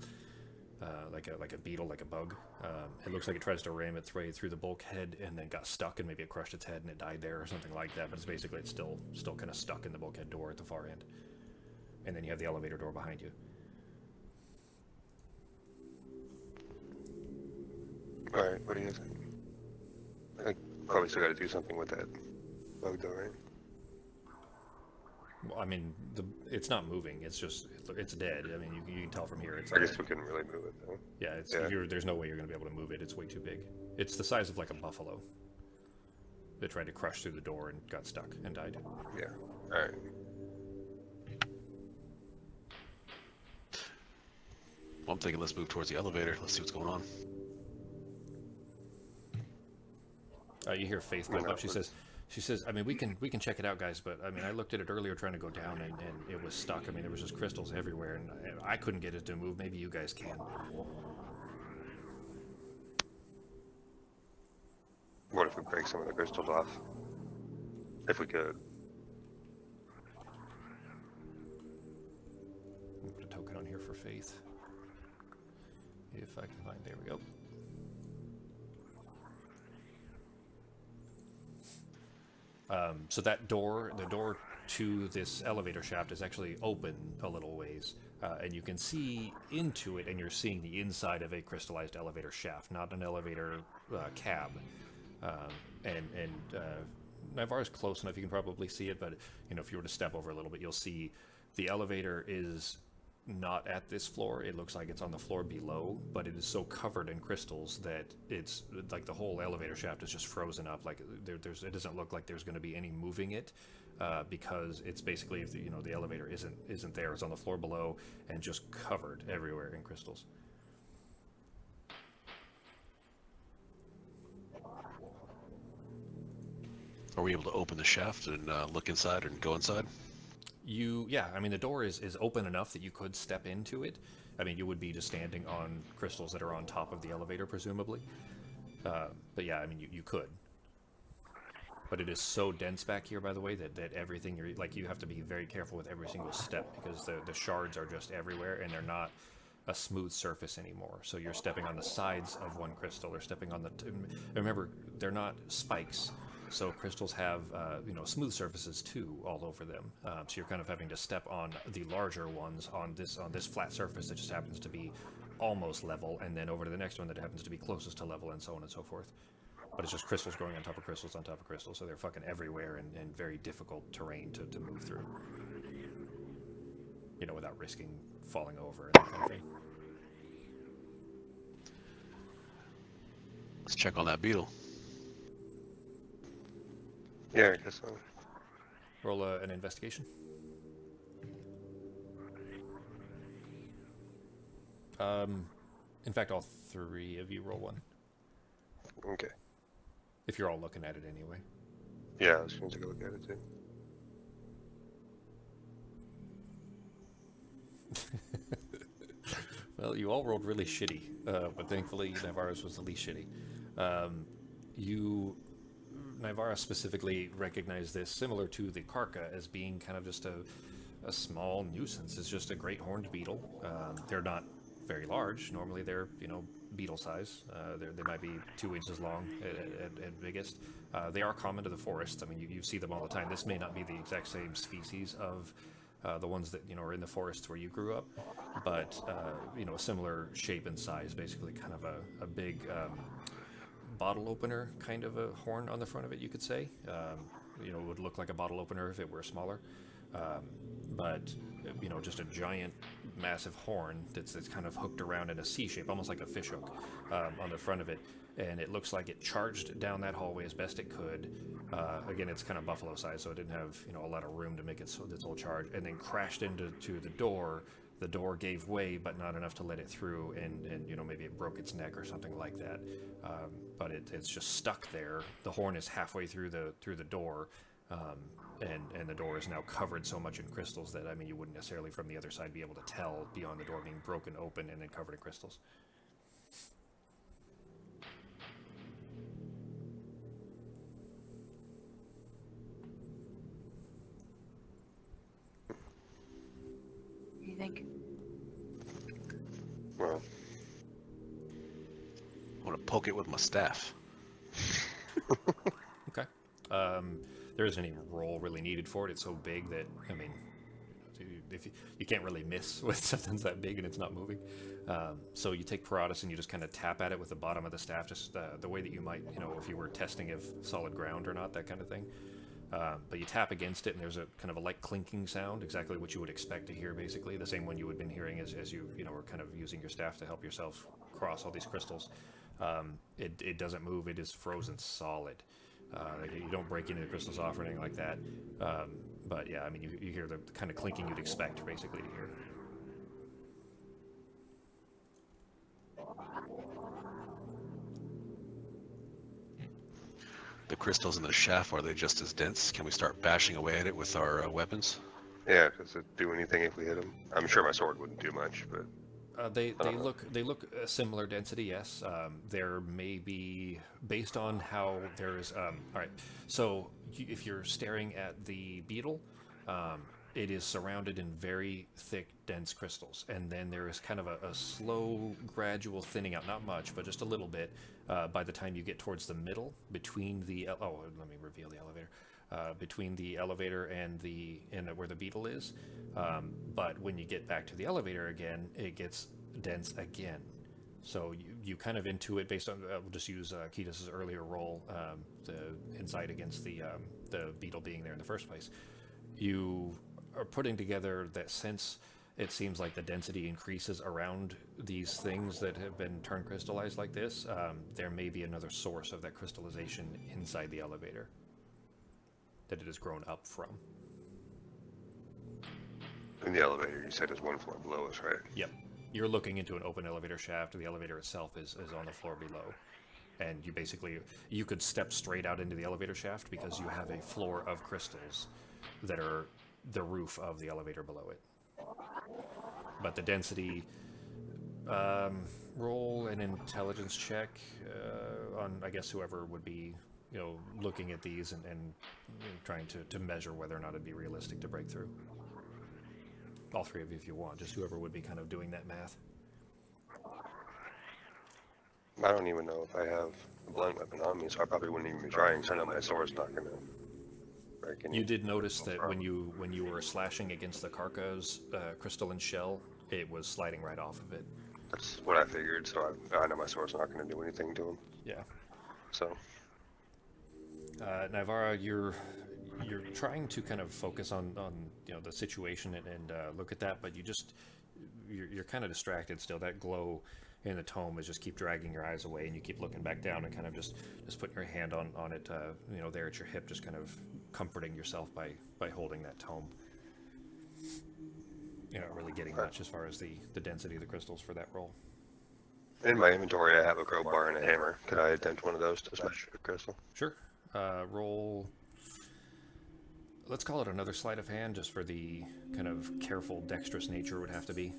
like a beetle, like a bug. It looks like it tries to ram its way through the bulkhead and then got stuck, and maybe it crushed its head and it died there or something like that. But it's still kind of stuck in the bulkhead door at the far end. And then you have the elevator door behind you. All right, what do you think? I probably still got to do something with that bug, though, right? Well, I mean, it's not moving. It's just it's dead. I mean, you can tell from here. It's I guess we couldn't really move it, though. Yeah, there's no way you're going to be able to move it. It's way too big. It's the size of like a buffalo. That tried to crush through the door and got stuck and died. Yeah. All right. Well, I'm thinking let's move towards the elevator. Let's see what's going on. You hear Faith come up. She says, I mean, we can check it out, guys, but I mean, I looked at it earlier trying to go down, and it was stuck. I mean, there was just crystals everywhere, and I couldn't get it to move. Maybe you guys can. What if we break some of the crystals off? If we could. I'll put a token on here for Faith. If I can find, there we go. So that door, the door to this elevator shaft is actually open a little ways, and you can see into it, and you're seeing the inside of a crystallized elevator shaft, not an elevator cab. And Navarre's close enough, you can probably see it, but you know, if you were to step over a little bit, you'll see the elevator is not at this floor. It looks like it's on the floor below, but it is so covered in crystals that it's like the whole elevator shaft is just frozen up. Like it doesn't look like there's going to be any moving it, because it's basically, if the elevator isn't there. It's on the floor below and just covered everywhere in crystals. Are we able to open the shaft and look inside and go inside? Yeah, I mean, the door is open enough that you could step into it. I mean, you would be just standing on crystals that are on top of the elevator, presumably. But yeah, I mean, you could. But it is so dense back here, by the way, that everything you're like, you have to be very careful with every single step because the shards are just everywhere and they're not a smooth surface anymore. So you're stepping on the sides of one crystal or stepping on the. Remember, they're not spikes. So crystals have, smooth surfaces too all over them. So you're kind of having to step on the larger ones on this flat surface that just happens to be almost level, and then over to the next one that happens to be closest to level, and so on and so forth. But it's just crystals growing on top of crystals on top of crystals, so they're fucking everywhere and very difficult terrain to move through. Without risking falling over and that kind of thing. Let's check on that beetle. Yeah, I guess so. Roll an investigation. In fact, all three of you roll one. Okay. If you're all looking at it anyway. Yeah, I was going to take a look at it too. Well, you all rolled really shitty, but thankfully Navarra's was the least shitty. Navarra specifically recognized this, similar to the Karka, as being kind of just a small nuisance. It's just a great horned beetle. They're not very large. Normally they're, beetle size. They might be 2 inches long at biggest. They are common to the forests. I mean, you see them all the time. This may not be the exact same species of the ones that, are in the forests where you grew up, but, a similar shape and size, basically kind of a big bottle opener kind of a horn on the front of it, you could say. It would look like a bottle opener if it were smaller. But just a giant, massive horn that's kind of hooked around in a C shape, almost like a fish hook, on the front of it. And it looks like it charged down that hallway as best it could. Again, it's kind of buffalo size, so it didn't have a lot of room to make its whole charge, and then crashed into the door. The door gave way, but not enough to let it through, and maybe it broke its neck or something like that. But it's just stuck there. The horn is halfway through the door, and the door is now covered so much in crystals that, I mean, you wouldn't necessarily from the other side be able to tell beyond the door being broken open and then covered in crystals. What do you think? Well, I want to poke it with my staff. Okay. There isn't any roll really needed for it. It's so big that, I mean, if you can't really miss with something that big and it's not moving. So you take Paratus and you just kind of tap at it with the bottom of the staff, just the way that you might, if you were testing if solid ground or not, that kind of thing. But you tap against it and there's a kind of a light clinking sound, exactly what you would expect to hear, basically. The same one you would have been hearing as you, were kind of using your staff to help yourself cross all these crystals. It doesn't move. It is frozen solid. You don't break any of the crystals off or anything like that. But yeah, I mean, you hear the kind of clinking you'd expect, basically, to hear. The crystals in the shaft, are they just as dense? Can we start bashing away at it with our weapons? yeah, does it do anything if we hit them? I'm sure my sword wouldn't do much, but They look a similar density, yes. There may be, based on how there's all right. So if you're staring at the beetle, it is surrounded in very thick, dense crystals, and then there is kind of a slow, gradual thinning out. Not much, but just a little bit. By the time you get towards the middle, between the let me reveal the elevator. Between the elevator and where the beetle is. But when you get back to the elevator again, it gets dense again. So you kind of intuit based on, we'll just use Ketis' earlier roll, the insight against the beetle being there in the first place. You are putting together that sense. It seems like the density increases around these things that have been turned crystallized like this. There may be another source of that crystallization inside the elevator that it has grown up from. in the elevator, you said is one floor below us, right? Yep. You're looking into an open elevator shaft, and the elevator itself is on the floor below. and you could step straight out into the elevator shaft because you have a floor of crystals that are the roof of the elevator below it. But the density, roll an intelligence check on, I guess, whoever would be, looking at these and trying to measure whether or not it'd be realistic to break through. All three of you if you want, just whoever would be kind of doing that math. I don't even know if I have a blunt weapon on me, so I probably wouldn't even be trying, so I know my sword's not gonna break any. You did notice that when you were slashing against the Karka's crystalline shell, it was sliding right off of it. That's what I figured, so I know my sword's not gonna do anything to him. Yeah. So. Navarra, you're trying to kind of focus on the situation and look at that, but you're kind of distracted still. That glow in the tome is just keep dragging your eyes away, and you keep looking back down and kind of just putting your hand on it, there at your hip, just kind of comforting yourself by holding that tome. You're not really getting much as far as the density of the crystals for that roll. In my inventory, I have a crowbar and a hammer. Could I attempt one of those to smash a crystal? Sure. Roll. Let's call it another sleight of hand, just for the kind of careful, dexterous nature would have to be.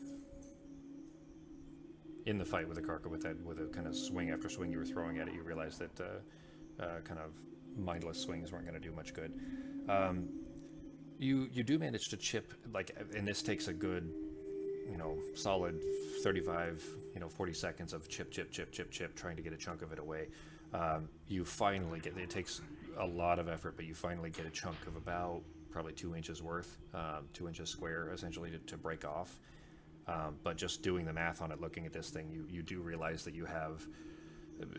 In the fight with the Karka, with a kind of swing after swing you were throwing at it, you realized that kind of mindless swings weren't going to do much good. You do manage to chip, and this takes a good, solid 35, 40 seconds of chip, trying to get a chunk of it away. You finally get, it takes a lot of effort, but you finally get a chunk of about probably 2 inches worth, 2 inches square, essentially, to break off. But just doing the math on it, looking at this thing, you do realize that you have,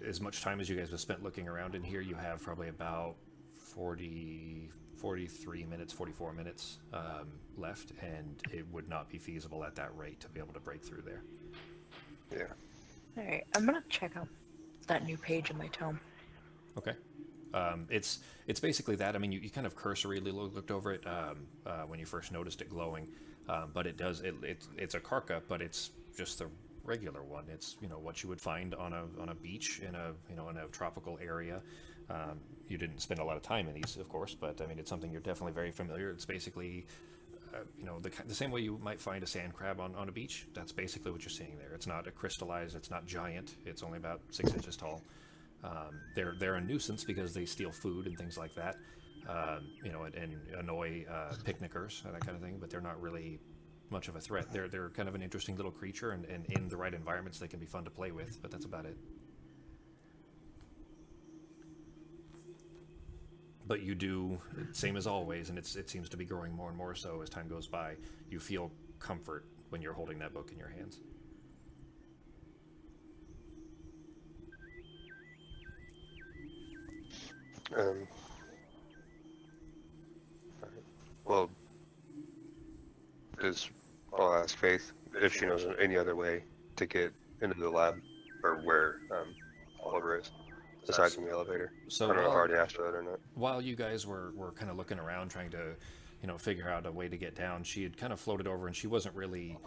as much time as you guys have spent looking around in here, you have probably about 43 minutes, 44 minutes left, and it would not be feasible at that rate to be able to break through there. Yeah. Alright, I'm gonna check out that new page in my tome. Okay. It's basically that. I mean, you kind of cursorily looked over it when you first noticed it glowing, but it's a Karka, but it's just the regular one. It's what you would find on a beach in a tropical area. You didn't spend a lot of time in these, of course, but I mean, it's something you're definitely very familiar. It's basically the same way you might find a sand crab on a beach. That's basically what you're seeing there. It's not a crystallized, it's not giant, it's only about 6 inches tall. They're a nuisance because they steal food and things like that, and annoy picnickers and that kind of thing, but they're not really much of a threat. They're kind of an interesting little creature, and in the right environments they can be fun to play with, but that's about it. But you do, same as always, and it seems to be growing more and more so as time goes by, you feel comfort when you're holding that book in your hands. Well, I'll ask Faith if she knows any other way to get into the lab, or where Oliver is, aside from the elevator. So I don't know if I already asked her that or not. While you guys were kind of looking around trying to, figure out a way to get down, she had kind of floated over, and she wasn't really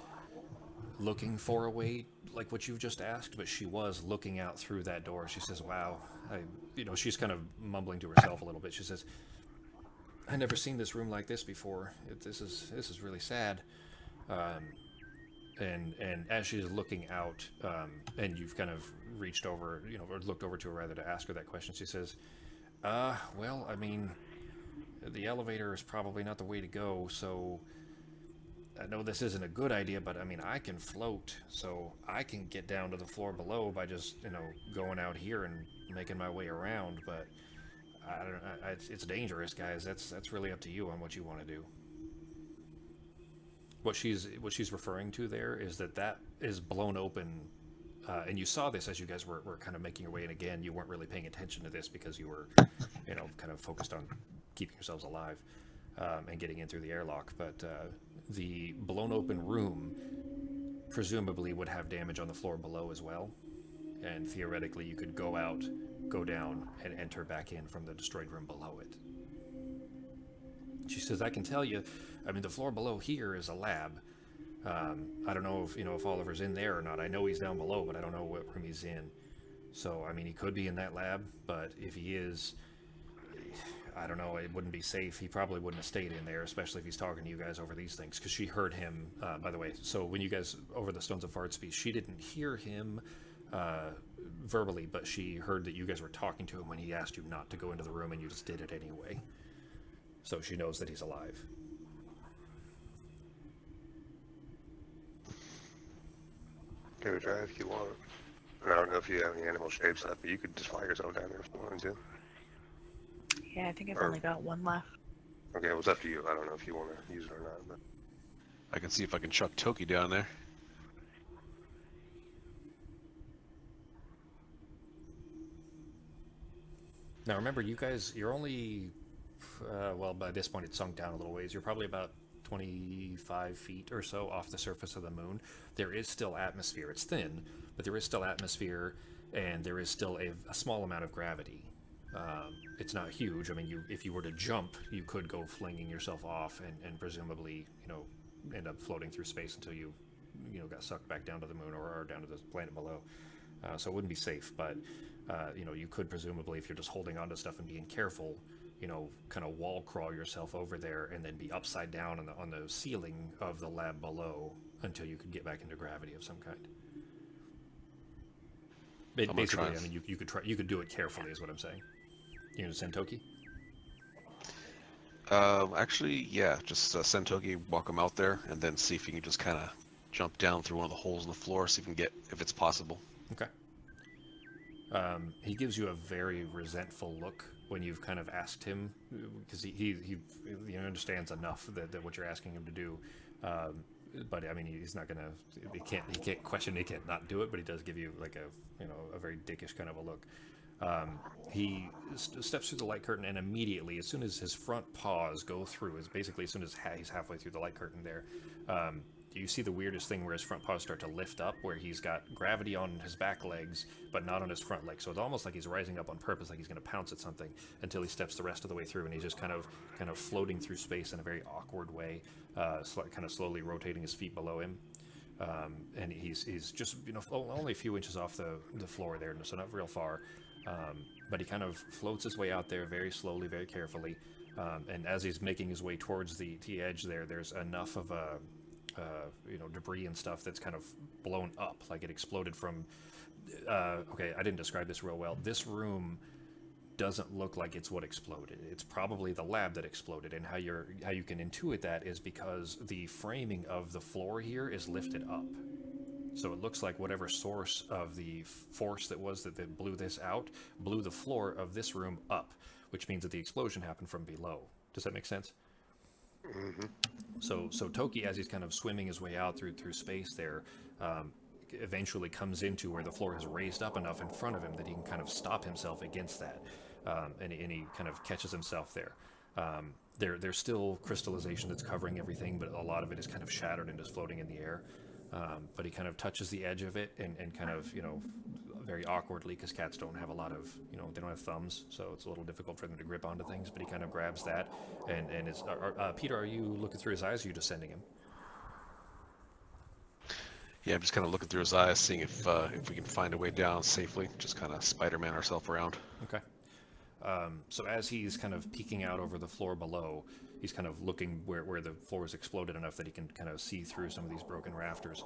looking for a way like what you've just asked, but she was looking out through that door. She says, wow, she's kind of mumbling to herself a little bit. She says, I never seen this room like this before. This is really sad. And as she's looking out, and you've kind of reached over, or looked over to her rather to ask her that question, she says, well, I mean, the elevator is probably not the way to go, so I know this isn't a good idea, but I mean, I can float, so I can get down to the floor below by just, going out here and making my way around, but I don't know, it's dangerous, guys. That's really up to you on what you want to do. What she's referring to there is that is blown open, and you saw this as you guys were kind of making your way in. Again, you weren't really paying attention to this because you were, kind of focused on keeping yourselves alive and getting in through the airlock. But the blown open room presumably would have damage on the floor below as well, and theoretically you could go out, go down, and enter back in from the destroyed room below it. She says, I can tell you, I mean, the floor below here is a lab. I don't know if Oliver's in there or not. I know he's down below, but I don't know what room he's in. So, I mean, he could be in that lab, but if he is, I don't know, it wouldn't be safe. He probably wouldn't have stayed in there, especially if he's talking to you guys over these things, because she heard him, by the way. So when you guys, over the Stones of Fardsby, she didn't hear him verbally, but she heard that you guys were talking to him when he asked you not to go into the room, and you just did it anyway. So she knows that he's alive. Give it a try if you want. And I don't know if you have any animal shapes left, but you could just fly yourself down there if you wanted to. Yeah, I think I've Or- only got one left. Okay, well, it's up to you. I don't know if you want to use it or not, but I can see if I can chuck Toki down there. Now remember, you guys, you're only, well, by this point it's sunk down a little ways. You're probably about 25 feet or so off the surface of the moon. There is still atmosphere. It's thin, but there is still atmosphere, and there is still a small amount of gravity. It's not huge. I mean, if you were to jump, you could go flinging yourself off and presumably, end up floating through space until you got sucked back down to the moon or down to the planet below. So it wouldn't be safe, but you could presumably, if you're just holding onto stuff and being careful, kind of wall crawl yourself over there and then be upside down on the ceiling of the lab below until you could get back into gravity of some kind. Basically, I mean, you could try. You could do it carefully, is what I'm saying. You gonna send Toki? Actually, yeah, just send Toki, walk him out there, and then see if you can just kind of jump down through one of the holes in the floor, see if we can get, if it's possible. Okay. He gives you a very resentful look when you've kind of asked him, because he understands enough that what you're asking him to do. But I mean, he's not gonna. He can't question. He can't not do it. But he does give you like a very dickish kind of a look. He steps through the light curtain, and immediately, as soon as his front paws go through, is basically as soon as he's halfway through the light curtain there, you see the weirdest thing where his front paws start to lift up, where he's got gravity on his back legs, but not on his front legs. So it's almost like he's rising up on purpose, like he's going to pounce at something, until he steps the rest of the way through, and he's just kind of floating through space in a very awkward way, kind of slowly rotating his feet below him. And he's just only a few inches off the floor there, so not real far. But he kind of floats his way out there very slowly, very carefully. And as he's making his way towards the edge there's enough of debris and stuff that's kind of blown up, like it exploded from. Okay, I didn't describe this real well. This room doesn't look like it's what exploded. It's probably the lab that exploded, and how you can intuit that is because the framing of the floor here is lifted up. So it looks like whatever source of the force that blew this out blew the floor of this room up, which means that the explosion happened from below. Does that make sense? Mm-hmm. So Toki, as he's kind of swimming his way out through space there, eventually comes into where the floor has raised up enough in front of him that he can kind of stop himself against that, and he kind of catches himself there. There's still crystallization that's covering everything, but a lot of it is kind of shattered and just floating in the air. But he kind of touches the edge of it and kind of, very awkwardly, because cats don't have a lot of, they don't have thumbs, so it's a little difficult for them to grip onto things, but he kind of grabs that and is, Peter, are you looking through his eyes, or are you just sending him? Yeah, I'm just kind of looking through his eyes, seeing if we can find a way down safely, just kind of Spider-Man ourselves around. Okay. So as he's kind of peeking out over the floor below, he's kind of looking where the floor has exploded enough that he can kind of see through some of these broken rafters.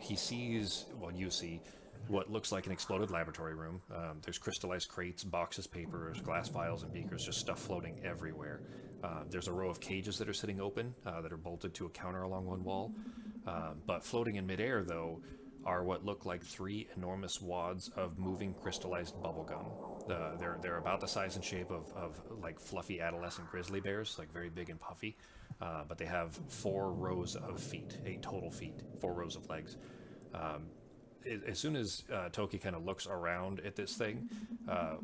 He sees, you see what looks like an exploded laboratory room. There's crystallized crates, boxes, papers, glass vials, and beakers, just stuff floating everywhere. There's a row of cages that are sitting open that are bolted to a counter along one wall. But floating in midair, though, are what look like 3 enormous wads of moving crystallized bubblegum. They're about the size and shape of like fluffy adolescent grizzly bears, like very big and puffy. But they have 4 rows of feet, 8 total feet, 4 rows of legs. As soon as Toki kind of looks around at this thing,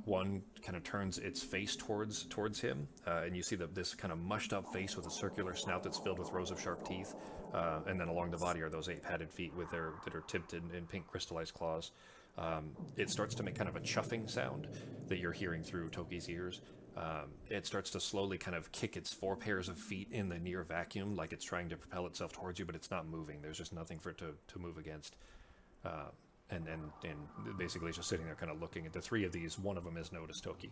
one kind of turns its face towards him, and you see this kind of mushed up face with a circular snout that's filled with rows of sharp teeth, and then along the body are those 8 padded feet that are tipped in pink crystallized claws. It starts to make kind of a chuffing sound that you're hearing through Toki's ears. It starts to slowly kind of kick its 4 pairs of feet in the near vacuum, like it's trying to propel itself towards you, but it's not moving. There's just nothing for it to move against. and basically just sitting there kind of looking at the three of these. One of them is noticed Toki.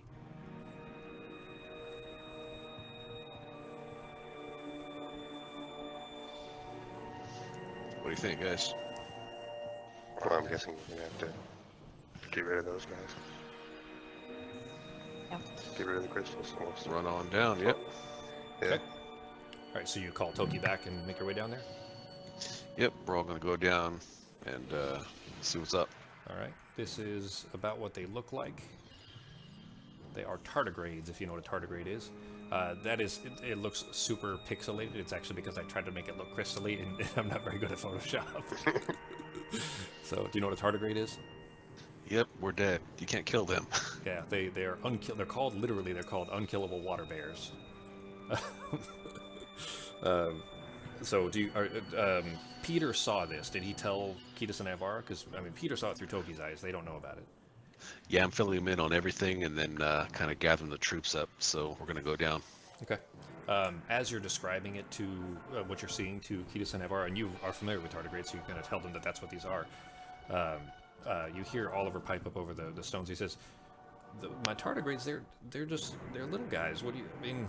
What do you think, guys? Well, I'm guessing we're gonna have to get rid of those guys. Yep. Get rid of the crystals. Almost. Run on down. Yep. Yeah. Okay. All right, so you call Toki back and make your way down there. Yep. We're all gonna go down and see what's up. All right, this is about what they look like. They are tardigrades, if you know what a tardigrade is. That is, it looks super pixelated. It's actually because I tried to make it look crystally, and I'm not very good at Photoshop. So, do you know what a tardigrade is? Yep. We're dead. You can't kill them. Yeah, they are they're called unkillable water bears. So Peter saw this. Did he tell Kitas and Navarra? Because I mean, Peter saw it through Toki's eyes. They don't know about it. Yeah, I'm filling them in on everything and then kind of gathering the troops up. So we're gonna go down. Okay. As you're describing it to what you're seeing to Kitas and Navarra, and you are familiar with tardigrades, so you're going to tell them that that's what these are. You hear Oliver pipe up over the stones. He says, "My tardigrades, they're little guys. What do you mean?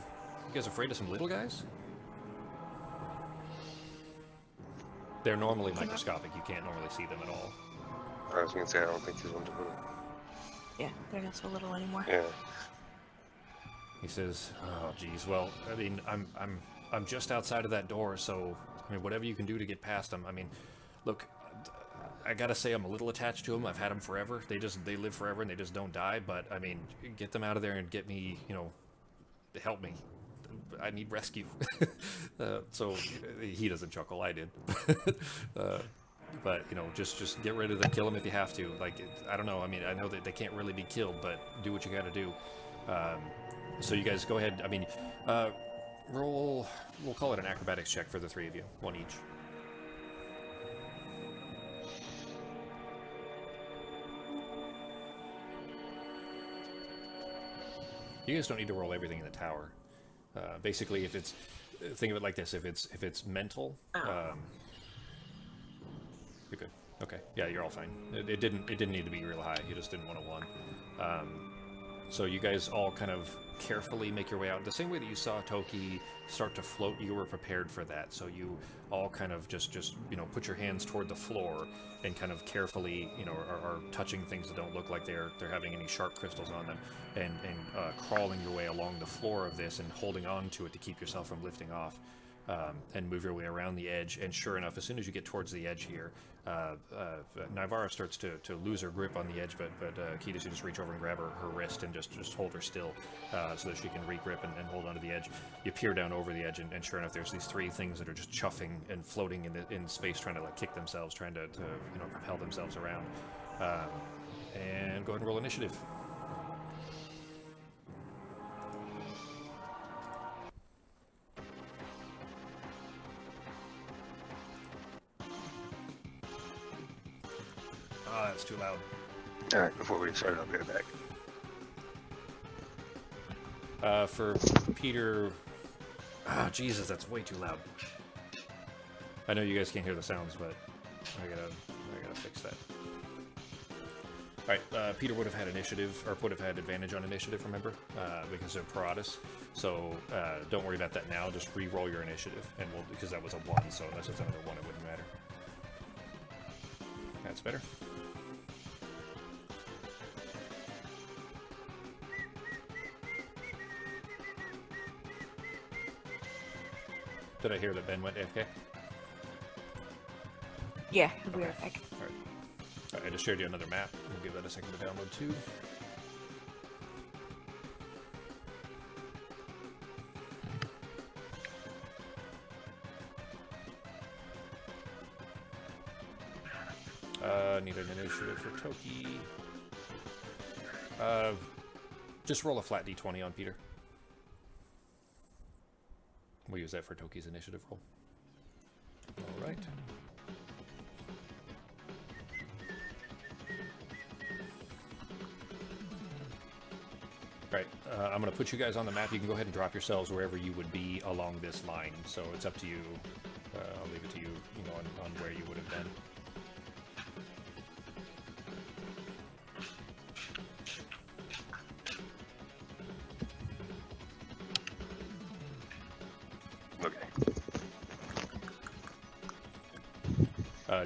You guys afraid of some little guys? They're normally microscopic. You can't normally see them at all." I was gonna say I don't think these ones are little. Yeah, they're not so little anymore. Yeah. He says, "Oh, geez. Well, I mean, I'm just outside of that door, so I mean, whatever you can do to get past them. I mean, look, I gotta say I'm a little attached to them. I've had them forever. They live forever and they just don't die. But I mean, get them out of there and get me, help me. I need rescue." So he doesn't chuckle. I did. But just get rid of them. Kill them if you have to. Like, I don't know. I mean, I know that they can't really be killed, but do what you gotta do. So you guys go ahead. I mean, roll. We'll call it an acrobatics check for the three of you, one each. You guys don't need to roll everything in the tower. Basically, if it's, think of it like this: if it's mental, you're good. Okay, yeah, you're all fine. It didn't need to be real high. You just didn't want to one. So you guys all kind of carefully make your way out. The same way that you saw Toki start to float, you were prepared for that. So you all kind of just put your hands toward the floor and kind of carefully, are touching things that don't look like they're having any sharp crystals on them, and crawling your way along the floor of this and holding on to it to keep yourself from lifting off. And move your way around the edge, and sure enough, as soon as you get towards the edge here, Navarra starts to lose her grip on the edge, but Kitas, you just reach over and grab her wrist and just hold her still, so that she can regrip and hold onto the edge. You peer down over the edge, and sure enough, there's these three things that are just chuffing and floating in space, trying to kick themselves, trying to propel themselves around. And go ahead and roll initiative. That's too loud. Alright, before we start, I'll get it back. For Peter... Jesus, that's way too loud. I know you guys can't hear the sounds, but I gotta fix that. Alright, Peter would have had initiative, or would have had advantage on initiative, remember? Because of Paratus. So, don't worry about that now, just re-roll your initiative, and because that was a 1, so unless it's another 1, it wouldn't matter. That's better. Did I hear that Ben went AFK? Yeah, it'll be right back. Alright. I just shared you another map. We'll give that a second to download too. Need an initiative for Toki. Just roll a flat d20 on Peter. We'll use that for Toki's initiative roll. Alright. Right, I'm going to put you guys on the map. You can go ahead and drop yourselves wherever you would be along this line. So it's up to you. I'll leave it to you, on where you would have been.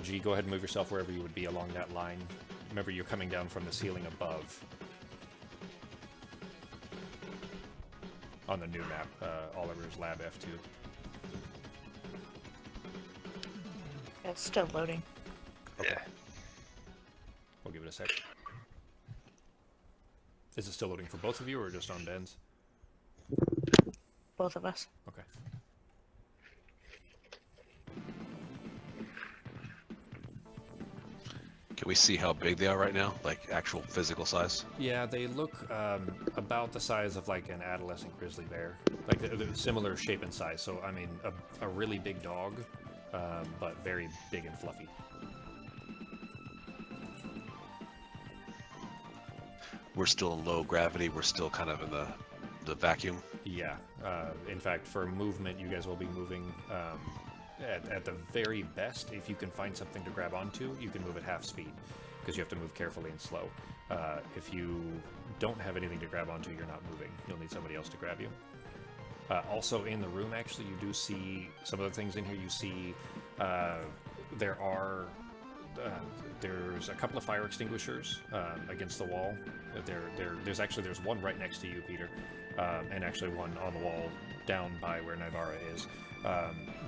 G, go ahead and move yourself wherever you would be along that line. Remember, you're coming down from the ceiling above. On the new map, Oliver's Lab F2. It's still loading. Yeah. We'll give it a sec. Is it still loading for both of you, or just on Ben's? Both of us. Okay. Can we see how big they are right now? Like actual physical size? Yeah, they look about the size of like an adolescent grizzly bear. Like they're similar shape and size. So, I mean, a really big dog, but very big and fluffy. We're still in low gravity. We're still kind of in the vacuum. Yeah. In fact, for movement, you guys will be moving at the very best. If you can find something to grab onto, you can move at half speed, because you have to move carefully and slow. If you don't have anything to grab onto, you're not moving. You'll need somebody else to grab you. Also in the room, actually, you do see some of the things in here. You see there's a couple of fire extinguishers against the wall. There's one right next to you, Peter, and actually one on the wall down by where Nivara is.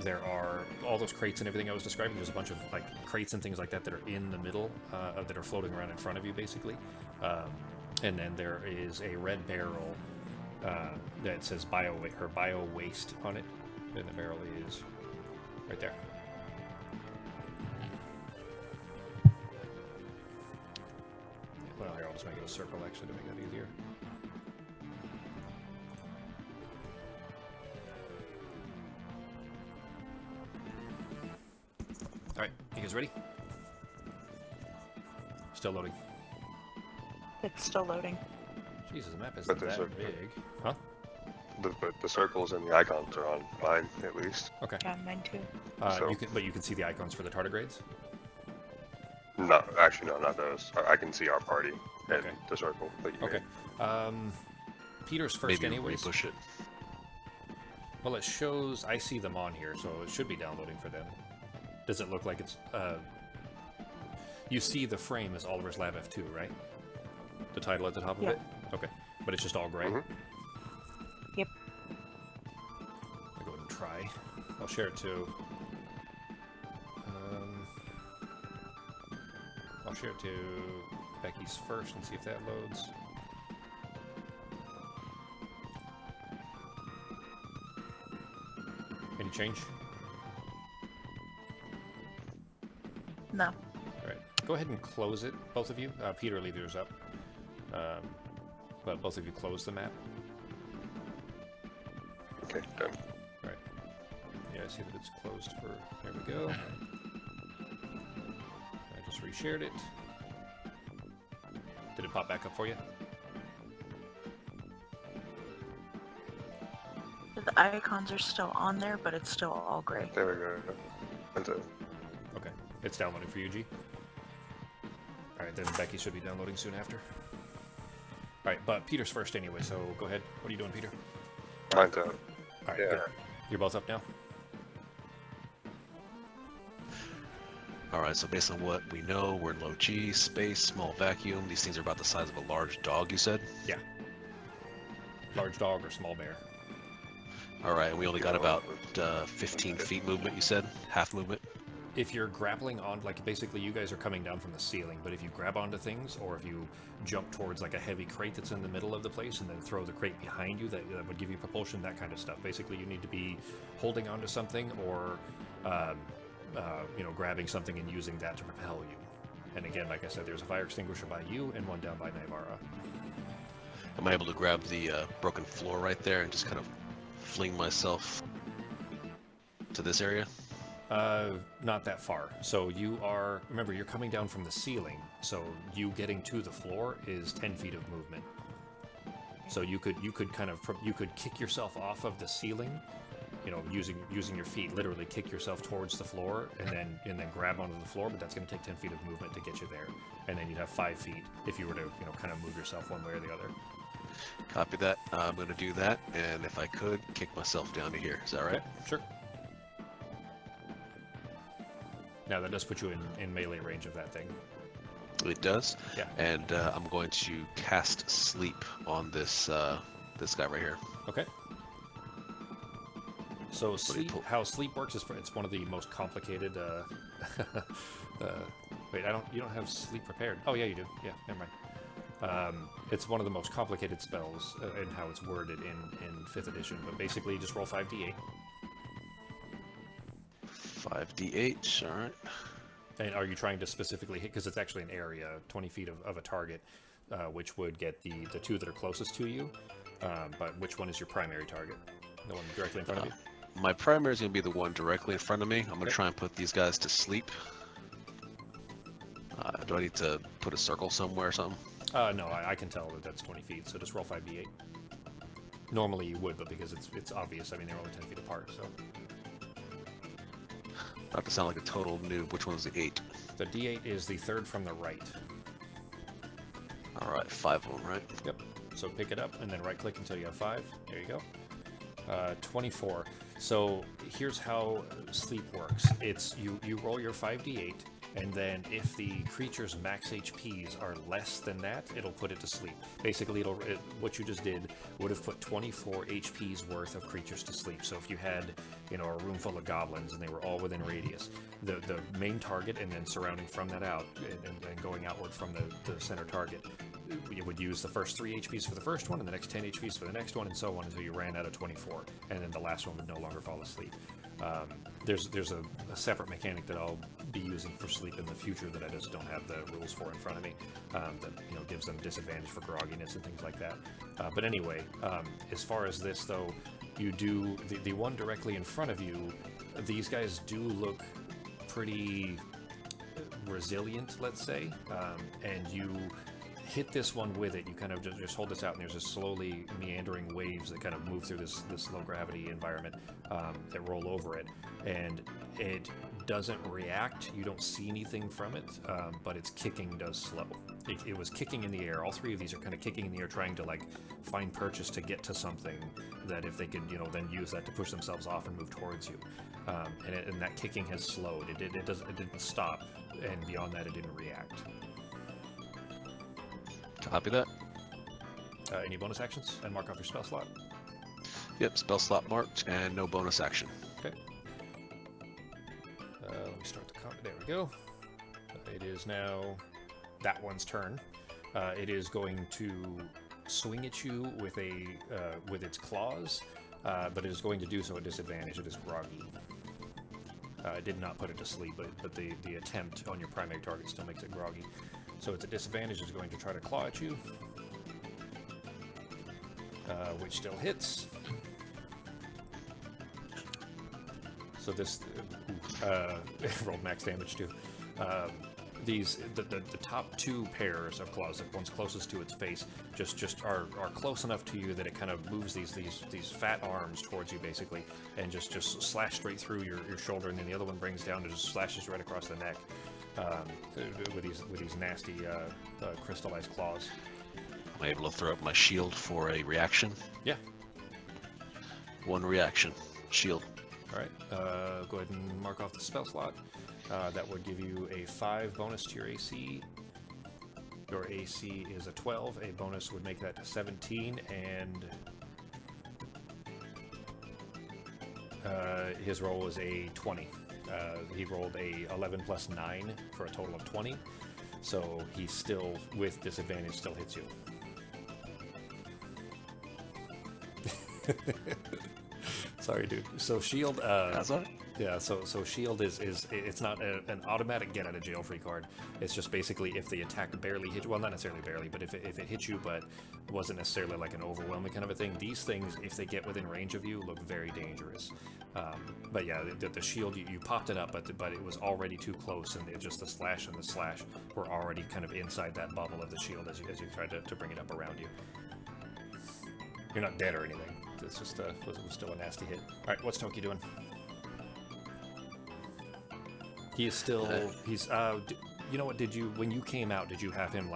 There are all those crates and everything I was describing. There's a bunch of like crates and things like that that are in the middle that are floating around in front of you, basically. And then there is a red barrel that says bio waste on it, and the barrel is right there. Well, here, I'll just make it a circle, actually, to make that easier. Alright, you guys ready? Still loading. It's still loading. Jesus, the map But isn't there's that a- big. Huh? The circles and the icons are on mine, at least. Okay. Yeah, mine too. So- But you can see the icons for the tardigrades? No, actually, no, not those. I can see our party and Okay. the circle that you Okay. made. Peter's first Maybe anyways. push it. Well, it shows... I see them on here, so it should be downloading for them. Does it look like it's... You see the frame as Oliver's Lab F2, right? The title at the top of Yeah. it? Okay. But it's just all gray? Mhm. Yep. I'll go ahead and try. I'll share it to... I'll share it to Becky's first and see if that loads. Any change? No. Alright, go ahead and close it, both of you. Peter, leave yours up. But both of you close the map. Okay, done. Alright. Yeah, I see that it's closed for... There we go. I just reshared it. Did it pop back up for you? The icons are still on there, but it's still all gray. There we go. That's it. Okay. It's downloading for you, G. Alright, then Becky should be downloading soon after. Alright, but Peter's first anyway, so go ahead. What are you doing, Peter? Mine's out. Alright, Yeah. good. You're both up now? Alright, so based on what we know, we're in low G, space, small vacuum. These things are about the size of a large dog, you said? Yeah. Large dog or small bear? Alright, and we only got about 15 feet movement, you said? Half movement? If you're grappling on, like, basically you guys are coming down from the ceiling, but if you grab onto things, or if you jump towards, like, a heavy crate that's in the middle of the place, and then throw the crate behind you, that would give you propulsion, that kind of stuff. Basically, you need to be holding onto something, or, you know, grabbing something and using that to propel you. And again, like I said, there's a fire extinguisher by you, and one down by Nivara. Am I able to grab the broken floor right there and just kind of fling myself to this area? Not that far. So you are, remember, you're coming down from the ceiling, so you getting to the floor is 10 feet of movement. So you could kick yourself off of the ceiling, you know, using your feet, literally kick yourself towards the floor, and then grab onto the floor, but that's going to take 10 feet of movement to get you there. And then you'd have 5 feet if you were to, you know, kind of move yourself one way or the other. Copy that. I'm going to do that, and if I could, kick myself down to here. Is that right? Okay, sure. Now that does put you in melee range of that thing. It does. Yeah. And I'm going to cast sleep on this this guy right here. Okay. So do you pull? how sleep works is it's one of the most complicated. Wait, you don't have sleep prepared. Oh yeah, you do. Yeah, never mind. It's one of the most complicated spells in how it's worded in 5th edition. But basically, you just roll 5d8. 5d8. All right. And are you trying to specifically hit? Because it's actually an area, 20 feet of a target, which would get the two that are closest to you. But which one is your primary target? The one directly in front of you? My primary is going to be the one directly in front of me. I'm going to try and put these guys to sleep. Do I need to put a circle somewhere or something? No, I can tell that that's 20 feet, so just roll 5d8. Normally you would, but because it's obvious, I mean, they're only 10 feet apart, so... Not to sound like a total noob, which one's the 8? The d8 is the third from the right. Alright, 5 of them, right? Yep. So pick it up, and then right-click until you have 5. There you go. 24. So here's how sleep works. It's you roll your 5d8, and then if the creature's max HPs are less than that, it'll put it to sleep. Basically, what you just did would have put 24 HPs worth of creatures to sleep. So if you had, a room full of goblins and they were all within radius, the main target and then surrounding from that out and going outward from the center target, you would use the first 3 HPs for the first one and the next 10 HPs for the next one and so on until you ran out of 24, and then the last one would no longer fall asleep. There's a separate mechanic that I'll be using for sleep in the future that I just don't have the rules for in front of me, that gives them disadvantage for grogginess and things like that. But anyway, as far as this though, you do the one directly in front of you. These guys do look pretty resilient, let's say, and you hit this one with it. You kind of just hold this out, and there's just slowly meandering waves that kind of move through this low gravity environment that roll over it, and it doesn't react. You don't see anything from it, but its kicking does slow. It was kicking in the air. All 3 of these are kind of kicking in the air, trying to find purchase to get to something that if they could then use that to push themselves off and move towards you. And that kicking has slowed. It didn't stop, and beyond that, it didn't react. Copy that. Any bonus actions? And mark off your spell slot. Yep, spell slot marked, and no bonus action. Okay. Let me start the combat. There we go. It is now that one's turn. It is going to swing at you with with its claws, but it is going to do so at disadvantage. It is groggy. I did not put it to sleep, but the attempt on your primary target still makes it groggy. So it's at disadvantage. It's going to try to claw at you, which still hits. So this rolled max damage too. The top 2 pairs of claws, the ones closest to its face, just are close enough to you that it kind of moves these fat arms towards you basically, and just slash straight through your shoulder, and then the other one brings down and just slashes right across the neck with these nasty crystallized claws. Am I able to throw up my shield for a reaction? Yeah. 1 reaction. Shield. All right. Go ahead and mark off the spell slot. That would give you a 5 bonus to your AC. Your AC is a 12. A bonus would make that to 17, and his roll was a 20. He rolled a 11 plus 9 for a total of 20. So he still, with disadvantage, still hits you. Sorry, dude. So shield. That's all right. Yeah. So shield is it's not an automatic get out of jail free card. It's just basically if the attack barely hit you. Well, not necessarily barely, but if it hit you, but wasn't necessarily like an overwhelming kind of a thing. These things, if they get within range of you, look very dangerous. But yeah, the shield you popped it up, but it was already too close, and just the slash and the slash were already kind of inside that bubble of the shield as you tried to bring it up around you. You're not dead or anything. It's just was still a nasty hit. All right, what's Toki doing? He is still he's you know what? When you came out, did you have him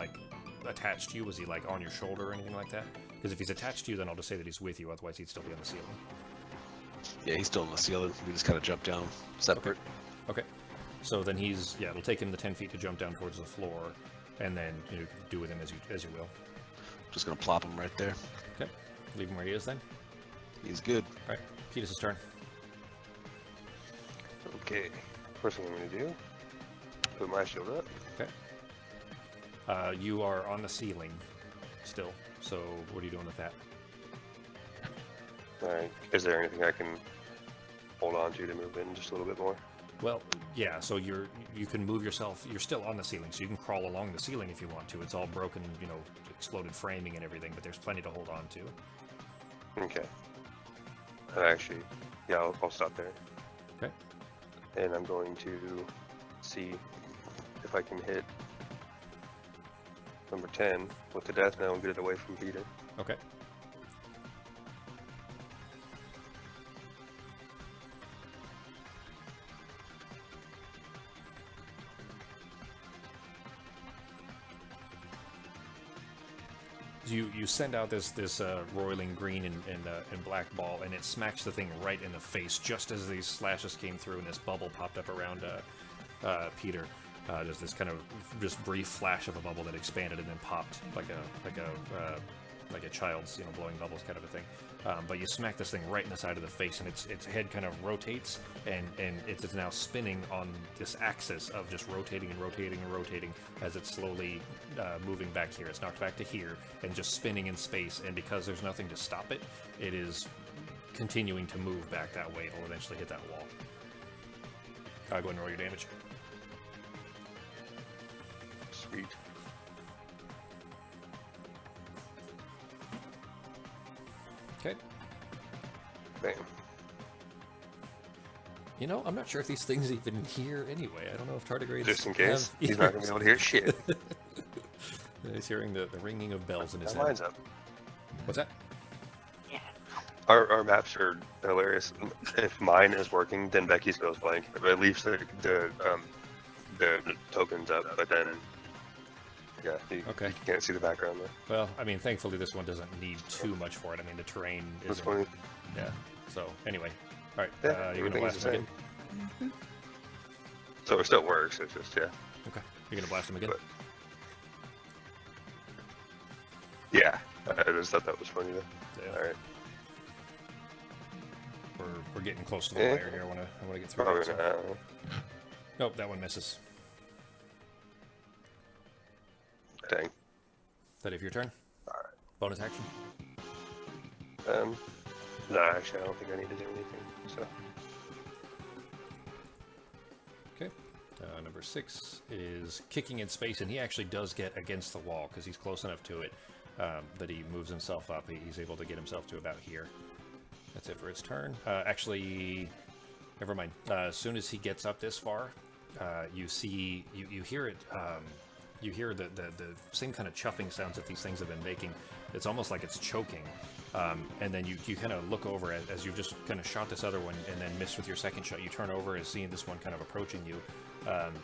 attached to you? Was he on your shoulder or anything like that? Because if he's attached to you, then I'll just say that he's with you. Otherwise, he'd still be on the ceiling. Yeah, he's still on the ceiling. We just kind of jumped down separate. Okay. So then it'll take him the 10 feet to jump down towards the floor, and then you can do with him as you will. Just gonna plop him right there. Okay, leave him where he is then. He's good. All right, Ketis' turn. Okay. First thing I'm going to do, put my shield up. Okay. You are on the ceiling still. So what are you doing with that? Alright. Is there anything I can hold on to move in just a little bit more? Well, yeah. So you can move yourself. You're still on the ceiling, so you can crawl along the ceiling if you want to. It's all broken, exploded framing and everything, but there's plenty to hold on to. Okay. Actually, yeah, I'll stop there. Okay. And I'm going to see if I can hit number 10 with the death now and get it away from Peter. Okay. You send out this roiling green and black ball, and it smacks the thing right in the face just as these slashes came through, and this bubble popped up around Peter. There's this kind of just brief flash of a bubble that expanded and then popped like a child's blowing bubbles kind of a thing. But you smack this thing right in the side of the face, and its head kind of rotates, and it's now spinning on this axis of just rotating and rotating and rotating as it's slowly moving back here. It's knocked back to here and just spinning in space, and because there's nothing to stop it, it is continuing to move back that way. It'll eventually hit that wall. Go ahead and roll your damage. Sweet. Okay. Bam. I'm not sure if these things even hear anyway. I don't know if tardigrades Just in case. have He's not going to be able to hear shit. He's hearing the ringing of bells in his That head. lines up. What's that? Yeah. Our maps are hilarious. If mine is working, then Becky's goes blank. But at least the token's up, but then yeah, you can't see the background there. Well, I mean, thankfully this one doesn't need too much for it. I mean, the terrain That's is funny. yeah. So anyway, all right. Yeah, You're gonna blast everything's him the again. Mm-hmm. So it still works. It's just yeah. Okay. You're gonna blast him again. But, yeah, I just thought that was funny though. Yeah. All right. We're getting close to the Yeah. wire here. I wanna get through. Probably it, so. not. Nope, that one misses. Dang. Is that it for your turn? Alright. Bonus action. No, actually, I don't think I need to do anything. So Okay. Number 6 is kicking in space, and he actually does get against the wall because he's close enough to it that he moves himself up. He's able to get himself to about here. That's it for his turn. Actually, never mind. As soon as he gets up this far, you hear it. You hear the same kind of chuffing sounds that these things have been making. It's almost like it's choking. And then you kind of look over as you've just kind of shot this other one and then missed with your second shot. You turn over and seeing this one kind of approaching you,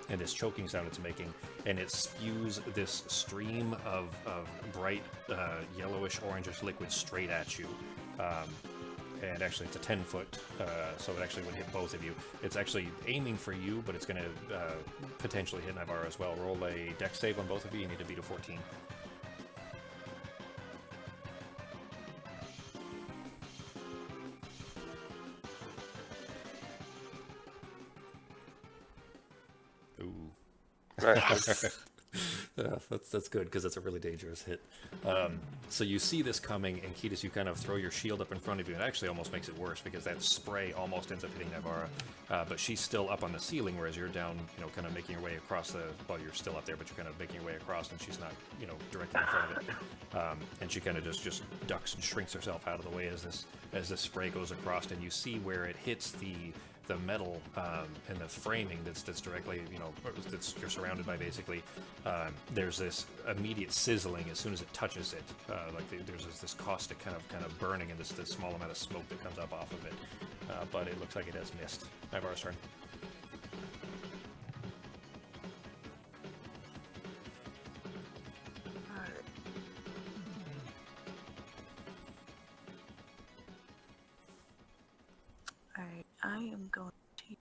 and this choking sound it's making, and it spews this stream of bright yellowish orangish liquid straight at you. And actually it's a 10-foot, so it actually would hit both of you. It's actually aiming for you, but it's going to potentially hit Navarro as well. Roll a dex save on both of you. You need to beat a 14. Ooh. nice. Yeah, that's good because that's a really dangerous hit. So you see this coming, and Ketis, you kind of throw your shield up in front of you, and it actually almost makes it worse because that spray almost ends up hitting Navarra. But she's still up on the ceiling, whereas you're down, kind of making your way across the. Well, you're still up there, but you're kind of making your way across, and she's not, directly in front of it. And she kind of just ducks and shrinks herself out of the way as this spray goes across, and you see where it hits the metal and the framing that's directly, that's you're surrounded by basically. There's this immediate sizzling as soon as it touches it. There's this caustic kind of burning and this small amount of smoke that comes up off of it. But it looks like it has missed. Navarro's turn. Alright, I am going to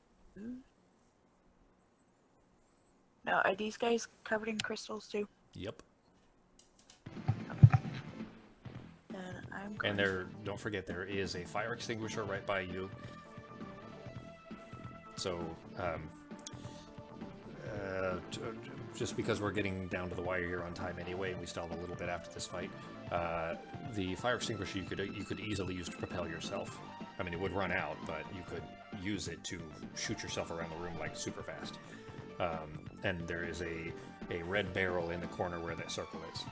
Now, are these guys covered in crystals too? Yep. Then I'm going And there, don't forget, there is a fire extinguisher right by you. So, just because we're getting down to the wire here on time anyway, and we still have a little bit after this fight, the fire extinguisher you could easily use to propel yourself. I mean, it would run out, but you could use it to shoot yourself around the room like super fast. And there is a red barrel in the corner where that circle is.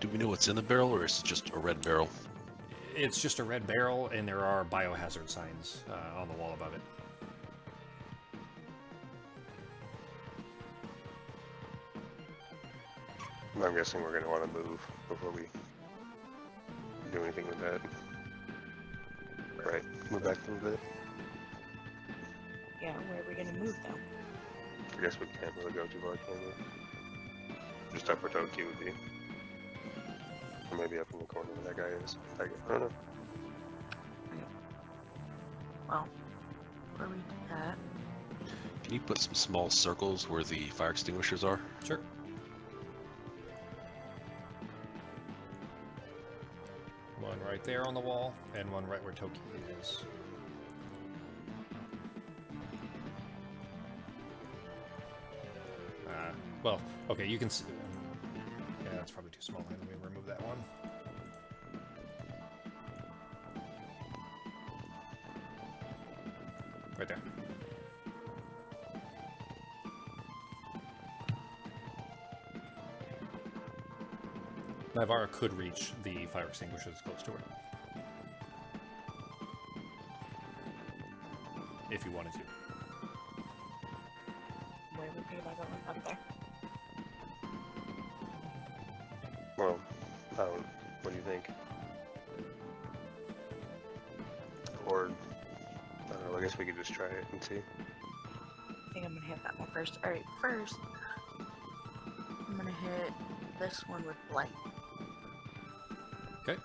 Do we know what's in the barrel, or is it just a red barrel? It's just a red barrel, and there are biohazard signs on the wall above it. I'm guessing we're going to want to move before we do anything with that. Right, move back a little bit. Yeah, where are we gonna move though? I guess we can't really go too far, can we? Just up where Toki would be. Or maybe up in the corner where that guy is. I don't know. Well, where we do that? Can you put some small circles where the fire extinguishers are? Sure. One right there on the wall, and one right where Toki is. Well, okay, you can see. Yeah, that's probably too small. Let me remove that one. Right there. Nivara could reach the fire extinguishers close to her. If you wanted to. Where would be like up there? Well, what do you think? Or, I don't know, I guess we could just try it and see. I think I'm gonna hit that one first. Alright, first, I'm gonna hit this one with blight. Okay.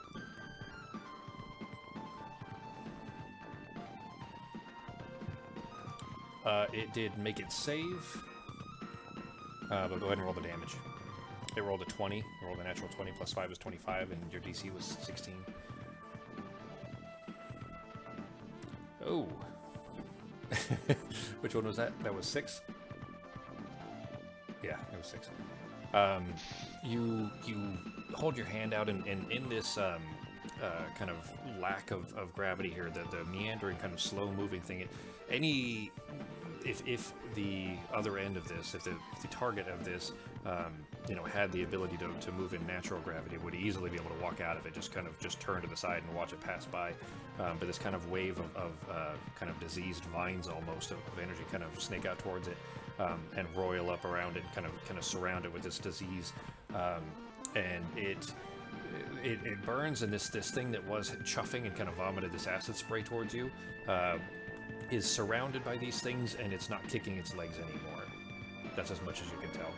It did make it save, but go ahead and roll the damage. It rolled a 20. It rolled a natural 20 plus 5 is 25, and your DC was 16. Oh. Which one was that? That was 6? Yeah, it was 6. You hold your hand out, and in this kind of lack of gravity here, the meandering kind of slow moving thing, if the other end of this, if the target of this, had the ability to move in natural gravity, would easily be able to walk out of it, just turn to the side and watch it pass by. But this kind of wave of kind of diseased vines almost of energy kind of snake out towards it, and roil up around it, kind of surround it with this disease, and it burns, and this thing that was chuffing and kind of vomited this acid spray towards you is surrounded by these things, and it's not kicking its legs anymore. That's as much as you can tell.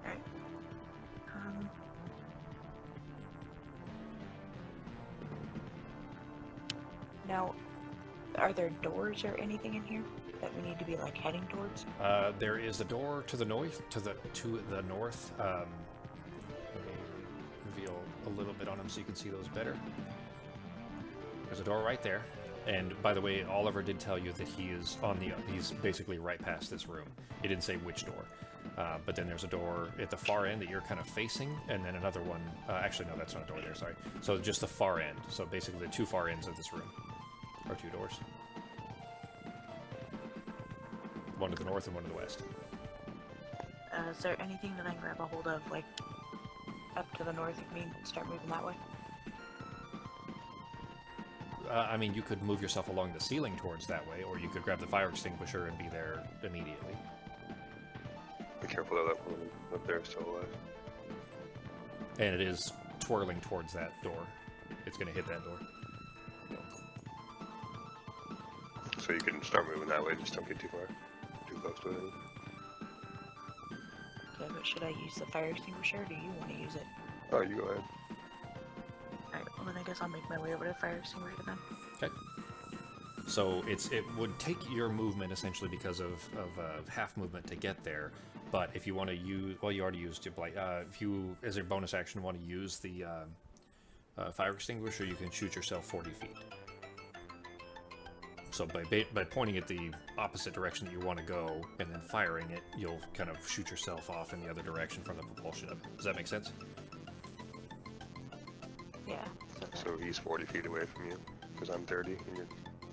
Alright. Now, are there doors or anything in here that we need to be like heading towards? There is a door to the north. To the north. Let me reveal a little bit on them so you can see those better. There's a door right there. And by the way, Oliver did tell you that he's basically right past this room. He didn't say which door. But then there's a door at the far end that you're kind of facing, and then another one. Actually, no, that's not a door there, sorry. So just the far end. So basically the two far ends of this room are two doors. One to the north and one to the west. Is there anything that I can grab a hold of, like, up to the north of me and start moving that way? I mean, you could move yourself along the ceiling towards that way, or you could grab the fire extinguisher and be there immediately. Be careful though, that one up there is still alive. And it is twirling towards that door. It's going to hit that door. So you can start moving that way, just don't get too close to it. Okay, but should I use the fire extinguisher, or do you want to use it? Oh, you go ahead. Alright, well then I guess I'll make my way over to the fire extinguisher then. Okay. So it would take your movement essentially because of half movement to get there. But if you want to use, well, you already used your blight. If you, as a bonus action, want to use the fire extinguisher, you can shoot yourself 40 feet. So by pointing it the opposite direction that you want to go and then firing it, you'll kind of shoot yourself off in the other direction from the propulsion of it. Does that make sense? Yeah. So he's 40 feet away from you, because I'm 30, and you're...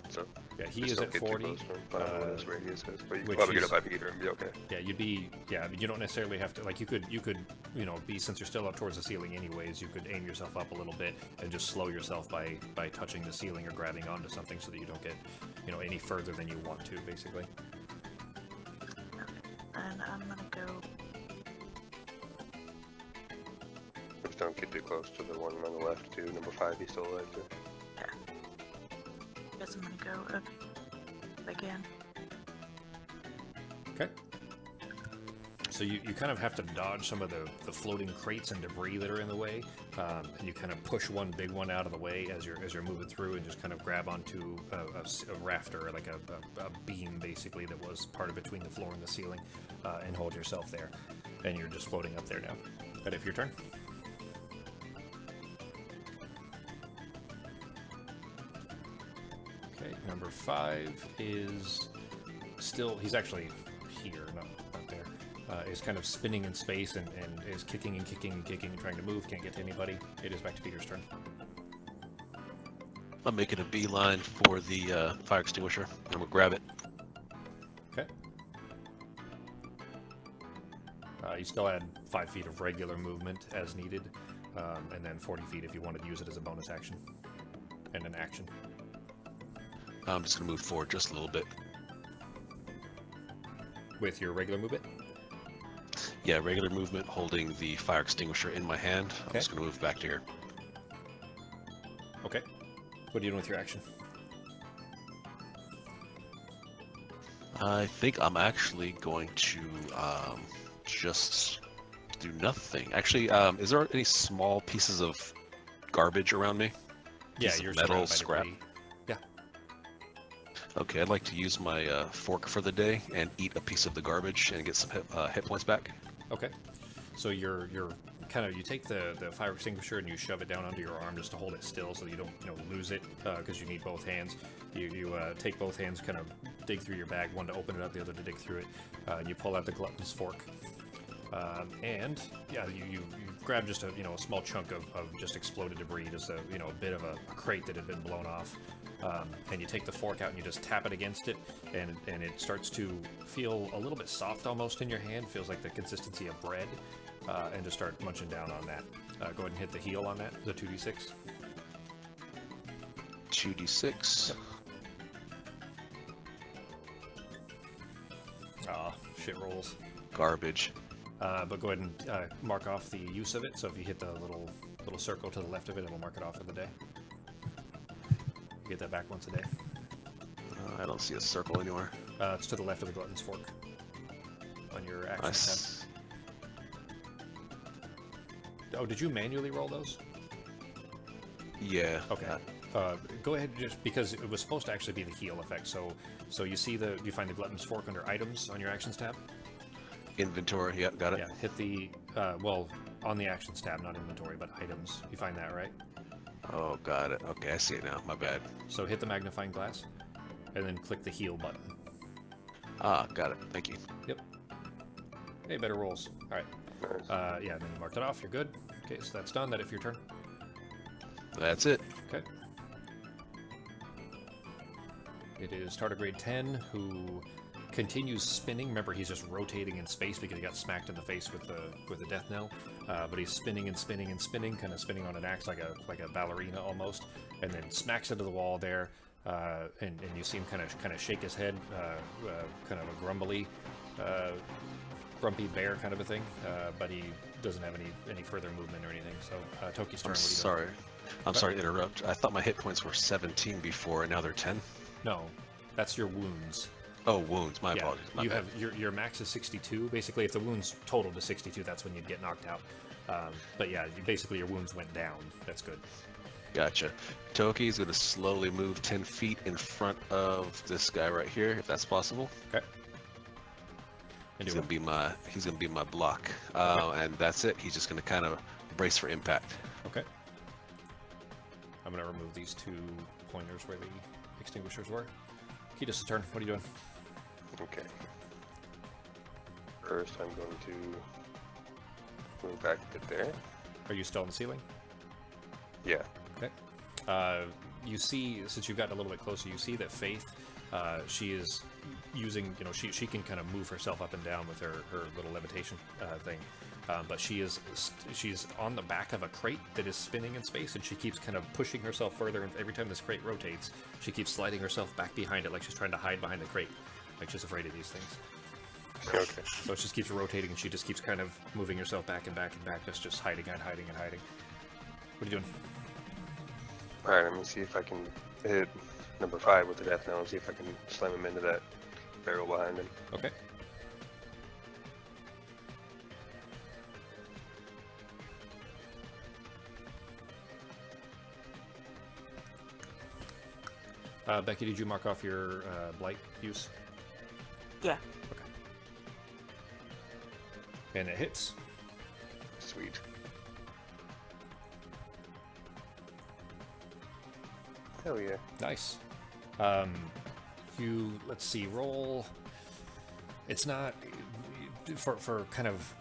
So Yeah, he just is don't at get too 40. close, I don't know what his radius is, but you can which probably get is- up 5 feet and be okay. Yeah, you'd be. Yeah, I mean, you don't necessarily have to. Like, you could, be, since you're still up towards the ceiling anyways. You could aim yourself up a little bit and just slow yourself by touching the ceiling or grabbing onto something so that you don't get, any further than you want to, basically. And I'm gonna go. Just don't get too close to the one on the left, too. Number 5, he's still alive, too. Guess I'm gonna go again. Okay. So you kind of have to dodge some of the floating crates and debris that are in the way, and you kind of push one big one out of the way as you're moving through, and just kind of grab onto a rafter, like a beam basically that was part of between the floor and the ceiling, and hold yourself there, and you're just floating up there now. But if your turn. Okay, number 5 is still. He's actually here, not there. Is kind of spinning in space and is kicking and kicking and kicking and trying to move, can't get to anybody. It is back to Peter's turn. I'm making a beeline for the fire extinguisher. I'm gonna grab it. Okay. You still add 5 feet of regular movement as needed, and then 40 feet if you wanted to use it as a bonus action and an action. I'm just gonna move forward just a little bit. With your regular movement? Yeah, regular movement, holding the fire extinguisher in my hand. I'm Okay. just gonna move back to here. Okay. What are you doing with your action? I think I'm actually going to just do nothing. Actually, is there any small pieces of garbage around me? Yeah, Piece of you're metal, surrounded by scrap. debris. Yeah. Okay, I'd like to use my fork for the day and eat a piece of the garbage and get some hit points back. Okay. So you're kind of, you take the fire extinguisher and you shove it down under your arm just to hold it still so that you don't lose it, because you need both hands. You take both hands, kind of dig through your bag, one to open it up, the other to dig through it, and you pull out the glutton's fork. And yeah, you grab just a small chunk of just exploded debris, just a bit of a crate that had been blown off, and you take the fork out and you just tap it against it, and it starts to feel a little bit soft almost in your hand. Feels like the consistency of bread, and just start munching down on that. Go ahead and hit the heal on that. The 2d6. 2d6. Ah, shit rolls. Garbage. But go ahead and mark off the use of it. So if you hit the little circle to the left of it, it'll mark it off for the day. You get that back once a day. I don't see a circle anywhere. It's to the left of the glutton's fork on your action tab. Nice. Oh, did you manually roll those? Yeah. Okay. Go ahead, just because it was supposed to actually be the heal effect. So you see you find the glutton's fork under items on your actions tab. Inventory. Yeah, got it. Yeah, hit the on the actions tab, not inventory, but items. You find that right? Oh, got it. Okay, I see it now. My bad. So hit the magnifying glass, and then click the heal button. Ah, got it. Thank you. Yep. Hey, better rolls. All right. Nice. Yeah, then you marked it off. You're good. Okay, so that's done. That if your turn. That's it. Okay. It is tardigrade 10 who continues spinning. Remember, he's just rotating in space because he got smacked in the face with the death knell. But he's spinning and spinning and spinning, kind of spinning on an axe like a ballerina almost, and then smacks into the wall there. And you see him kind of shake his head, kind of a grumpy bear kind of a thing. But he doesn't have any further movement or anything. So Toki's turn. I'm What are you doing? sorry. I'm sorry to interrupt. I thought my hit points were 17 before, and now they're 10. No, that's your wounds. Oh, wounds. My apologies. My you bad. have your max is 62. Basically, if the wounds total to 62, that's when you'd get knocked out. But yeah, basically your wounds went down. That's good. Gotcha. Toki's going to slowly move 10 feet in front of this guy right here, if that's possible. Okay. And He's do gonna be my block, and that's it. He's just gonna kind of brace for impact. Okay. I'm gonna remove these 2 pointers where the extinguishers were. Kiedis' turn. What are you doing? Okay. First, I'm going to move back a bit there. Are you still on the ceiling? Yeah. Okay. You see, since you've gotten a little bit closer, you see that Faith, she is using, she can kind of move herself up and down with her little levitation thing. But she's on the back of a crate that is spinning in space, and she keeps kind of pushing herself further, and every time this crate rotates, she keeps sliding herself back behind it like she's trying to hide behind the crate, like she's afraid of these things. Okay. So it just keeps rotating, and she just keeps kind of moving herself back and back and back, just hiding and hiding and hiding. What are you doing? Alright, let me see if I can hit number 5 with the death knell and see if I can slam him into that barrel behind him. Okay. Becky, did you mark off your blight use? Yeah. Okay. And it hits. Sweet. Hell yeah. Nice. Let's see, roll. It's not for kind of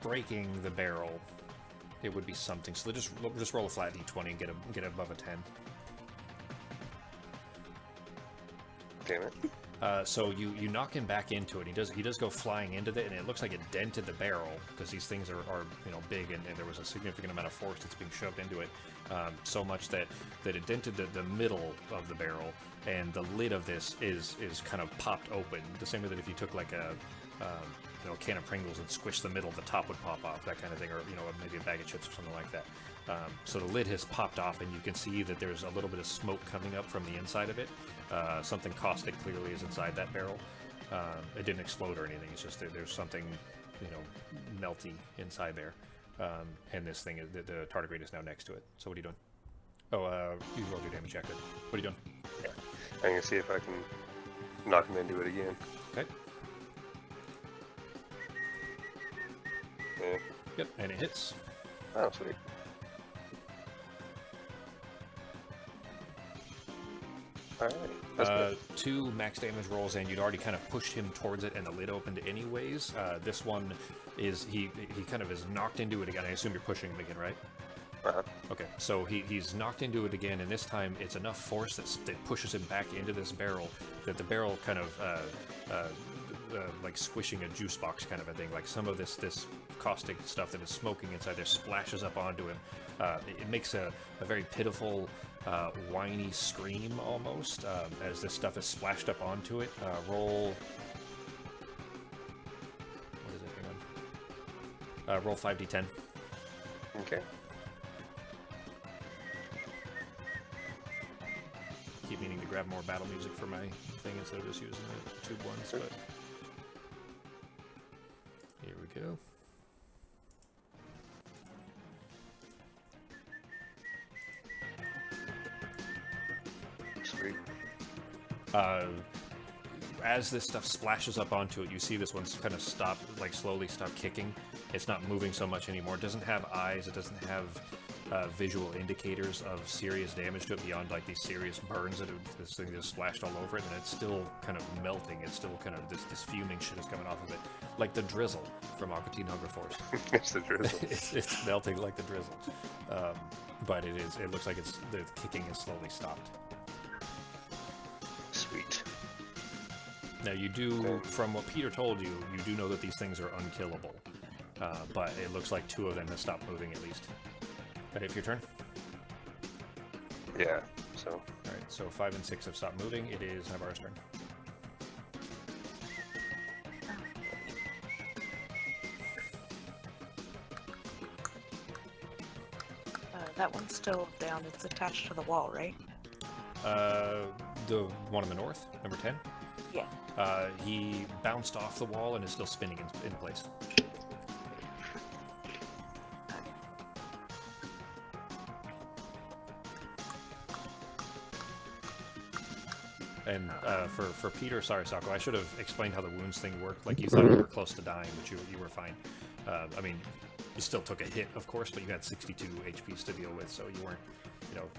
breaking the barrel. It would be something. So just roll a flat d20 and get above a 10. Damn it. So you knock him back into it. He does go flying into it, and it looks like it dented the barrel because these things are big, and there was a significant amount of force that's being shoved into it, so much that it dented the middle of the barrel, and the lid of this is kind of popped open, the same way that if you took like a can of Pringles and squished the middle, the top would pop off, that kind of thing, or maybe a bag of chips or something like that. So the lid has popped off, and you can see that there's a little bit of smoke coming up from the inside of it. Something caustic clearly is inside that barrel. It didn't explode or anything. It's just there's something, melty inside there. And this thing, the tardigrade is now next to it. So what are you doing? Oh, you rolled your damage check. Good. What are you doing? Yeah. I'm gonna see if I can knock him into it again. Okay. Yeah. Yep, and it hits. Oh, sweet. Alright. That's good. 2 max damage rolls, and you'd already kind of pushed him towards it, and the lid opened anyways. This one is he kind of is knocked into it again. I assume you're pushing him again, right? Okay, so he's knocked into it again, and this time it's enough force that pushes him back into this barrel that the barrel kind of like squishing a juice box kind of a thing. Like some of this caustic stuff that is smoking inside there splashes up onto him. It makes a very pitiful, whiny scream almost as this stuff is splashed up onto it. Roll. What is it? Hang on. Roll 5d10. Okay. Keep meaning to grab more battle music for my thing instead of just using the tube ones, but here we go. Sweet. As this stuff splashes up onto it, you see this one's kind of slowly stop kicking. It's not moving so much anymore. It doesn't have eyes. It doesn't have visual indicators of serious damage to it beyond like these serious burns that this thing just splashed all over it, and it's still kind of melting. It's still kind of this fuming shit is coming off of it, like the drizzle from Aqua Teen Hunger Force. It's the drizzle. it's melting like the drizzle, but it looks like the kicking has slowly stopped. Sweet. Now you do, from what Peter told you, you do know that these things are unkillable, but it looks like 2 of them have stopped moving at least. Ready for your turn? Yeah, so. Alright, so 5 and 6 have stopped moving. It is Navarre's turn. That one's still down. It's attached to the wall, right? The one in the north, number 10? Yeah. He bounced off the wall and is still spinning in place. And for Peter, sorry, Sako, I should have explained how the wounds thing worked. Like, you thought you were close to dying, but you were fine. I mean, you still took a hit, of course, but you had 62 HPs to deal with, so you weren't, you know,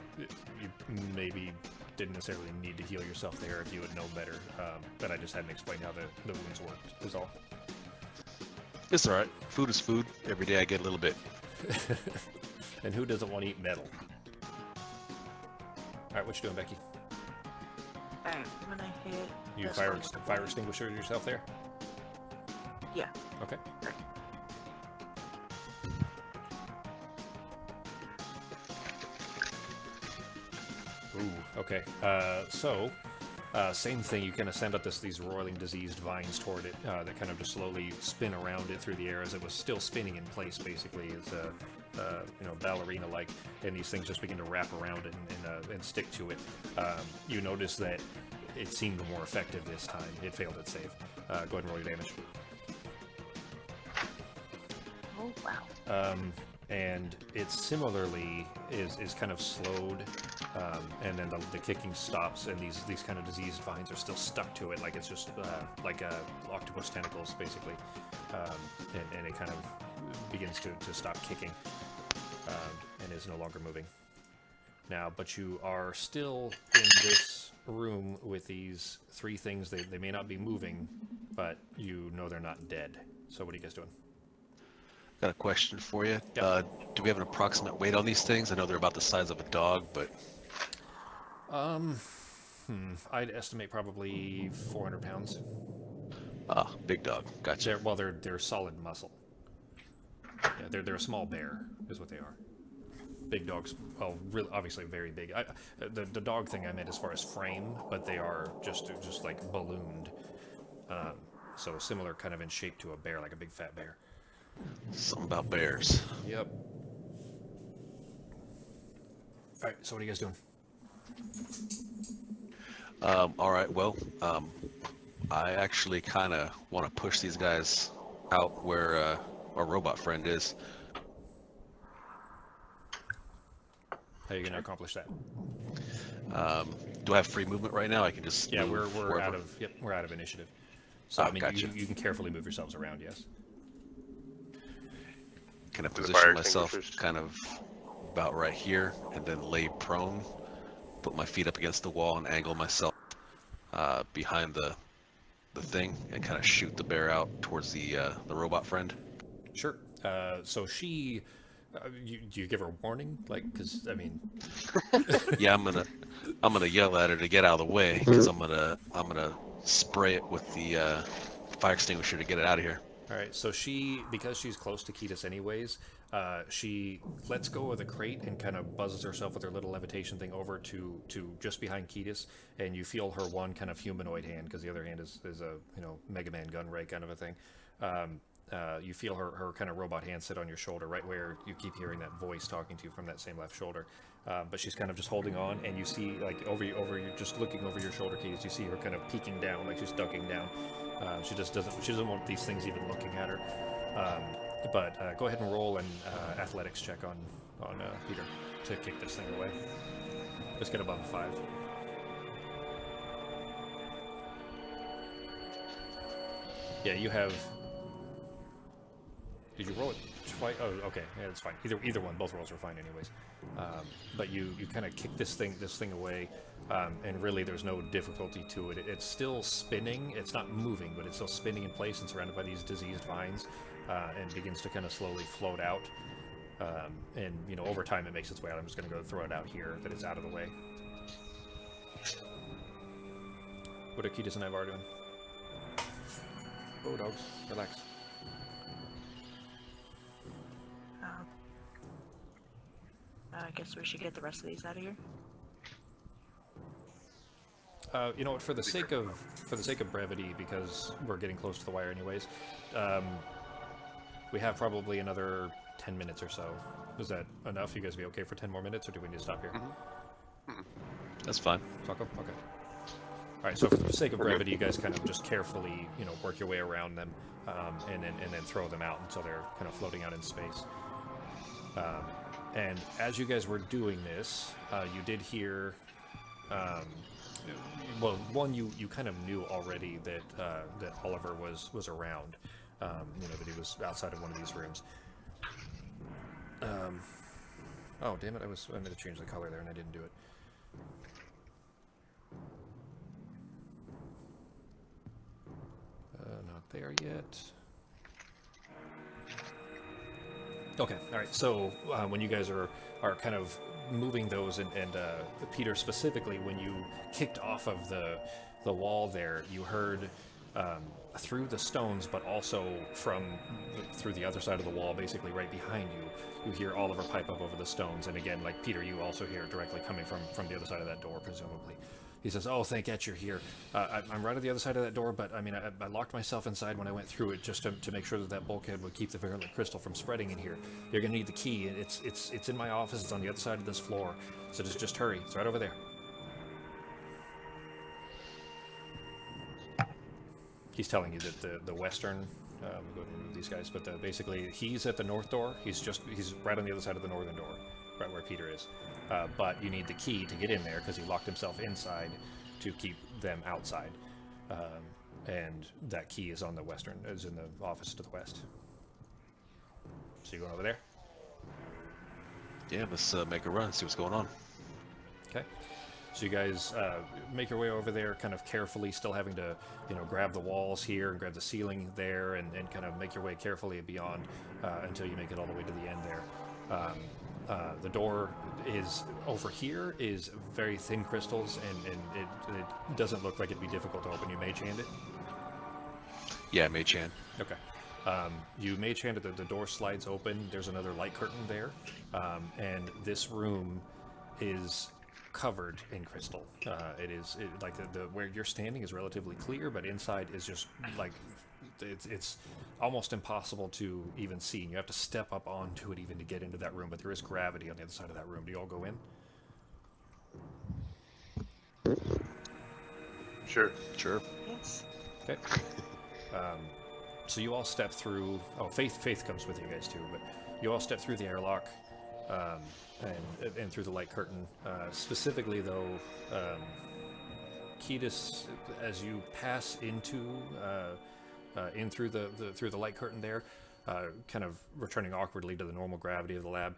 you maybe didn't necessarily need to heal yourself there if you would know better. But I just hadn't explained how the wounds worked, is all. It's alright. Food is food. Every day I get a little bit. And who doesn't want to eat metal? Alright, what you doing, Becky? Alright, I'm gonna hit. You this fire one. extinguisher yourself there? Yeah. Okay. Right. Ooh, okay. Same thing. You kind of send out these roiling diseased vines toward it that kind of just slowly spin around it through the air as it was still spinning in place. Basically, it's ballerina-like, and these things just begin to wrap around it and stick to it. You notice that it seemed more effective this time. It failed its save. Go ahead and roll your damage. Oh wow. And it similarly is kind of slowed, and then the kicking stops, and these kind of diseased vines are still stuck to it, like it's just like octopus tentacles, basically, and it kind of begins to stop kicking, and is no longer moving. Now, but you are still in this room with these three things. They may not be moving, but you know they're not dead. So what are you guys doing? Got a question for you. Yeah. Do we have an approximate weight on these things? I know they're about the size of a dog, but... I'd estimate probably 400 pounds. Ah, big dog. Gotcha. They're solid muscle. Yeah, they're a small bear, is what they are. Big dogs, well, really, obviously very big. The dog thing I meant as far as frame, but they are just like ballooned. So similar kind of in shape to a bear, like a big fat bear. Something about bears. Yep. Alright, so what are you guys doing? Alright, well, I actually kind of want to push these guys out where our robot friend is. How are you going to accomplish that? Do I have free movement right now? I can just Yeah, move we're wherever. we're out of initiative. So Ah, I mean, gotcha. you can carefully move yourselves around, yes. Can I the fire position myself extinguishers? kind of about right here and then lay prone, put my feet up against the wall and angle myself behind the thing and kind of shoot the bear out towards the robot friend? Sure. So she, do you give her a warning? Like, because I mean, Yeah, I'm gonna yell at her to get out of the way because I'm gonna spray it with the fire extinguisher to get it out of here. all right. So because she's close to Ketis anyways, she lets go of the crate and kind of buzzes herself with her little levitation thing over to just behind Ketis, and you feel her one kind of humanoid hand, because the other hand is a Mega Man gun ray kind of a thing. You feel her kind of robot hand sit on your shoulder, right where you keep hearing that voice talking to you from that same left shoulder. But she's kind of just holding on, and you see, like, just looking over your shoulder, Ketis, you see her kind of peeking down, like she's ducking down. She doesn't want these things even looking at her. But go ahead and roll an athletics check on Peter to kick this thing away. Just get above a 5. Yeah, you have. Did you roll it twice? Oh, okay. Yeah, it's fine. Either one. Both rolls are fine, anyways. But you kind of kick this thing away, and really there's no difficulty to it. It's still spinning. It's not moving, but it's still spinning in place and surrounded by these diseased vines, and begins to kind of slowly float out. And over time it makes its way out. I'm just going to go throw it out here that it's out of the way. What are Ketis and Ivar doing? Oh, dogs, relax. I guess we should get the rest of these out of here. You know what? For the sake of brevity, because we're getting close to the wire, anyways, we have probably another 10 minutes or so. Is that enough? You guys be okay for 10 more minutes, or do we need to stop here? That's fine. Taco? Okay. All right. So for the sake of brevity, you guys kind of just carefully, work your way around them, and then throw them out until they're kind of floating out in space. And as you guys were doing this, you did hear well, one, you kind of knew already that that Oliver was around. You know, that he was outside of one of these rooms. Oh, damn it! I meant to change the color there, and I didn't do it. Not there yet. Okay, all right. So when you guys are kind of moving those, and Peter specifically, when you kicked off of the wall there, you heard through the stones, but also through the other side of the wall, basically right behind you. You hear Oliver pipe up over the stones, and again, like Peter, you also hear it directly coming from the other side of that door, presumably. He says, "Oh, thank God you're here. I'm right on the other side of that door, but I mean, I locked myself inside when I went through it just to make sure that bulkhead would keep the virulent crystal from spreading in here. You're gonna need the key. It's in my office. It's on the other side of this floor. So just hurry. It's right over there." He's telling you that the western. Go ahead and remove these guys, but basically he's at the north door. He's right on the other side of the northern door, right where Peter is. But you need the key to get in there because he locked himself inside to keep them outside. And that key is on the western, is in the office to the west. So you going over there? Yeah, let's make a run, see what's going on. Okay. So you guys make your way over there, kind of carefully, still having to, grab the walls here and grab the ceiling there, and kind of make your way carefully beyond until you make it all the way to the end there. The door is over here is very thin crystals, and it doesn't look like it'd be difficult to open. You mage hand it? Yeah, mage hand. Okay. You mage hand it, the door slides open. There's another light curtain there, and this room is covered in crystal. Like the where you're standing is relatively clear, but inside is just like it's almost impossible to even see. You have to step up onto it even to get into that room, but there is gravity on the other side of that room. Do you all go in? Sure. Sure. Yes. Okay. So you all step through. Oh, Faith comes with you guys too, but you all step through the airlock and through the light curtain. Specifically, though, Ketis, as you pass into in through the light curtain there, kind of returning awkwardly to the normal gravity of the lab,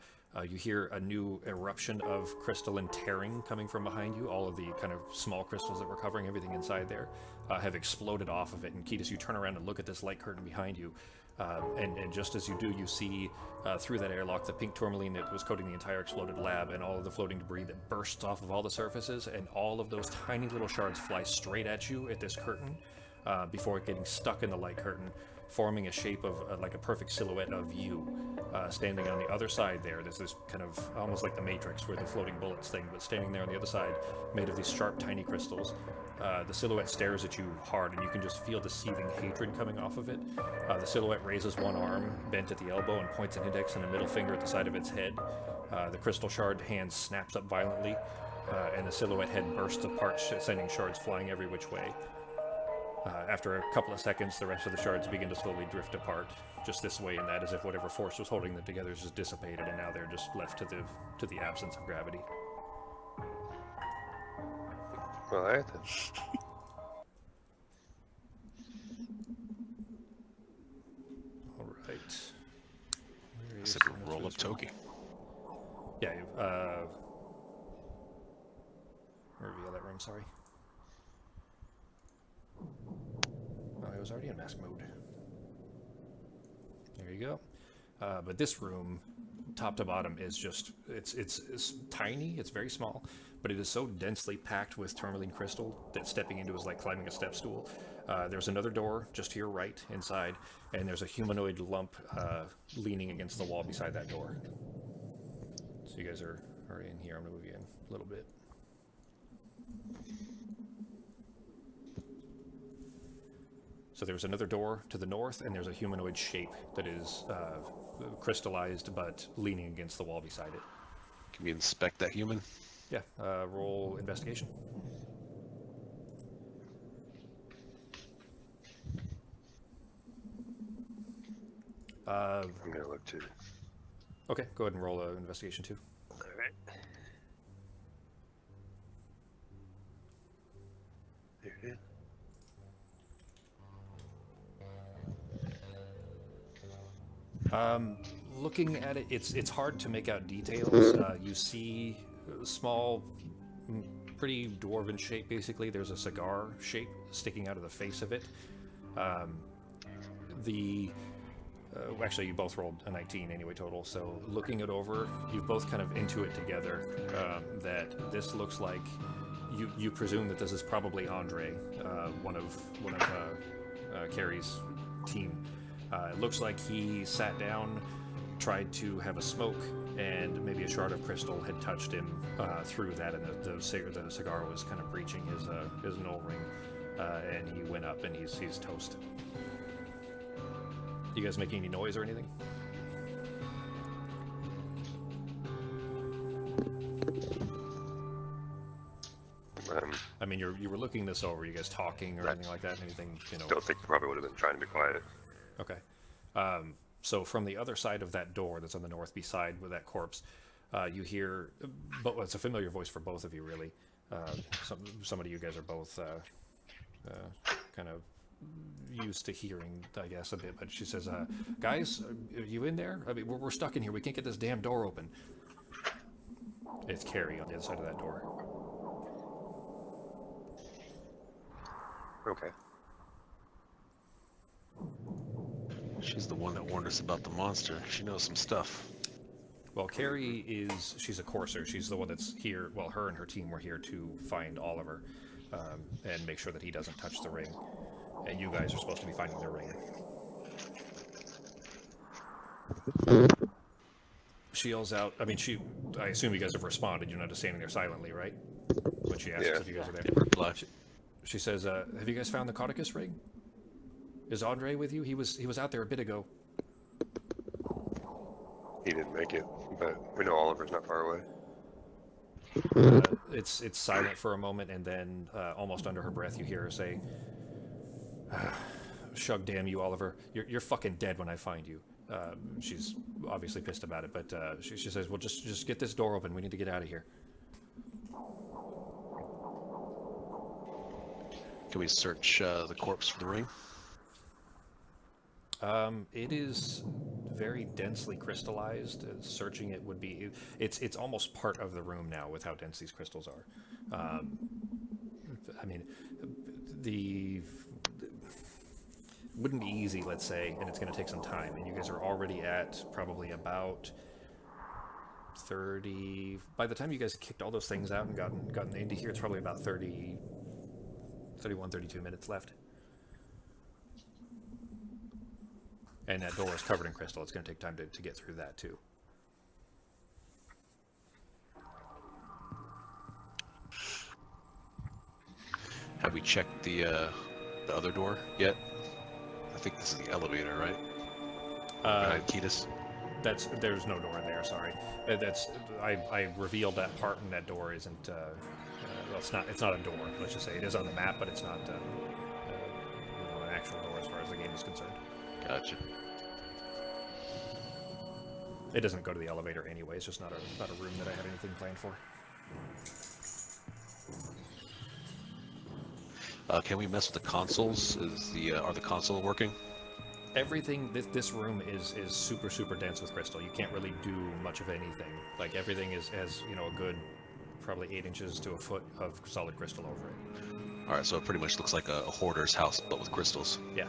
you hear a new eruption of crystalline tearing coming from behind you. All of the kind of small crystals that were covering everything inside there have exploded off of it. And Ketis, you turn around and look at this light curtain behind you. And just as you do, you see through that airlock the pink tourmaline that was coating the entire exploded lab, and all of the floating debris that bursts off of all the surfaces, and all of those tiny little shards fly straight at you at this curtain before getting stuck in the light curtain, forming a shape of like a perfect silhouette of you standing on the other side there. There's this kind of almost like the Matrix, where the floating bullets thing, but standing there on the other side, made of these sharp, tiny crystals. The silhouette stares at you hard, and you can just feel the seething hatred coming off of it. The silhouette raises one arm, bent at the elbow, and points an index and a middle finger at the side of its head. The crystal shard hand snaps up violently, and the silhouette head bursts apart, sending shards flying every which way. After a couple of seconds, the rest of the shards begin to slowly drift apart, just this way and that, as if whatever force was holding them together has just dissipated, and now they're just left to the absence of gravity. All right then. All right. Where It's is like the a roll-up toki. Yeah, reveal that room, sorry. Oh, I was already in mask mode. There you go. But this room, top to bottom, is just, it's tiny, it's very small, but it is so densely packed with tourmaline crystal that stepping into is like climbing a step stool. There's another door just to your right inside, and there's a humanoid lump leaning against the wall beside that door. So you guys are in here. I'm going to move you in a little bit. So there's another door to the north, and there's a humanoid shape that is crystallized but leaning against the wall beside it. Can we inspect that human? Yeah, roll investigation. I'm gonna look too. Okay, go ahead and roll an investigation too. All right. Looking at it, it's hard to make out details. You see small, pretty dwarven shape. Basically, there's a cigar shape sticking out of the face of it. Actually, you both rolled a 19 anyway total. So looking it over, you've both kind of intuit together that this looks like you presume that this is probably Andre, one of Carrie's team. It looks like he sat down, tried to have a smoke, and maybe a shard of crystal had touched him through that, and the cigar was kind of breaching his null ring, and he went up, and he's toast. You guys making any noise or anything? I mean, you were looking this over. You guys talking or anything like that? Anything, you know? Don't think you probably would have been trying to be quiet. Okay. So from the other side of that door that's on the north beside with that corpse, you hear, but it's a familiar voice for both of you, really. Some of you guys are both kind of used to hearing, I guess, a bit. But she says, "Guys, are you in there? I mean, we're stuck in here. We can't get this damn door open." It's Carrie on the other side of that door. Okay. She's the one that warned us about the monster. She knows some stuff. Well, Carrie she's a courser. She's the one that's here. Well, her and her team were here to find Oliver and make sure that he doesn't touch the ring. And you guys are supposed to be finding the ring. She yells out. I mean, I assume you guys have responded. You're not just standing there silently, right? When she asks if you guys are there. Reply. She says, "Have you guys found the Cauticus ring? Is Andre with you? He was out there a bit ago." He didn't make it, but we know Oliver's not far away. It's silent for a moment, and then almost under her breath, you hear her say, "Shug, damn you, Oliver! You're fucking dead when I find you." She's obviously pissed about it, but she says, "Well, just get this door open. We need to get out of here." Can we search the corpse for the ring? It is very densely crystallized. Searching it would be... It's almost part of the room now with how dense these crystals are. I mean, wouldn't be easy, let's say, and it's going to take some time. And you guys are already at probably about 30... By the time you guys kicked all those things out and gotten into here, it's probably about 31, 32 minutes left. And that door is covered in crystal. It's going to take time to get through that, too. Have we checked the other door yet? I think this is the elevator, right? Behind Ketis? There's no door there. Sorry. I revealed that part, and that door isn't. Well, it's not a door. Let's just say it is on the map, but it's not an actual door as far as the game is concerned. Gotcha. It doesn't go to the elevator anyway. It's just not a room that I had anything planned for. Can we mess with the consoles? Are the console working? Everything. This room is super dense with crystal. You can't really do much of anything. Like everything has a good probably 8 inches to a foot of solid crystal over it. All right, so it pretty much looks like a hoarder's house, but with crystals. Yeah.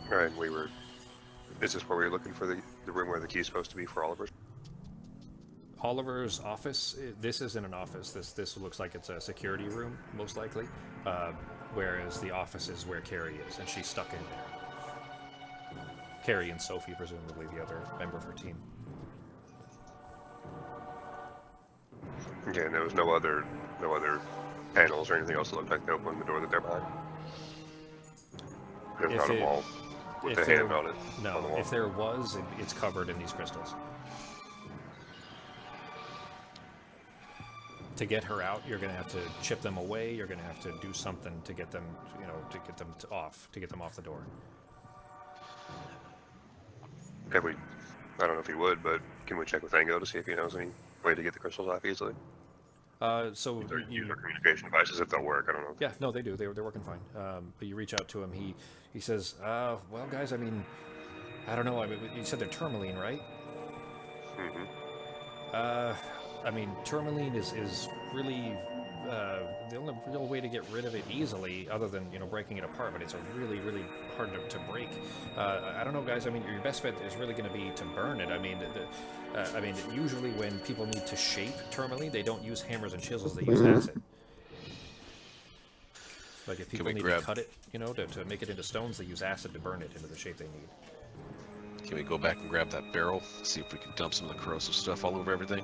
All right, is this where we were looking for the room where the key is supposed to be for Oliver? Oliver's office. This isn't an office. This looks like it's a security room, most likely. Whereas the office is where Carrie is, and she's stuck in there. Carrie and Sophie, presumably the other member of her team. Okay, and there was no other panels or anything else that looked like they opened the door that they're behind. There's not a wall with a hand on it. No, if there was, it's covered in these crystals. To get her out, you're going to have to chip them away. You're going to have to do something to get them, to get them off the door. I don't know if he would, but can we check with Ango to see if he knows any way to get the crystals off easily? So Or you, use our communication devices if they'll work. I don't know. yeah, no, they do. They're working fine. But you reach out to him. He says, well, guys, I mean, I don't know. I mean, you said they're tourmaline, right? Mm-hmm. I mean, tourmaline is really the only real way to get rid of it easily, other than breaking it apart. But it's a really hard to break. I don't know, guys. I mean, your best bet is really going to be to burn it. I mean, usually when people need to shape tourmaline, they don't use hammers and chisels. They use acid. Like if people need to cut it, to make it into stones, they use acid to burn it into the shape they need. Can we go back and grab that barrel? See if we can dump some of the corrosive stuff all over everything?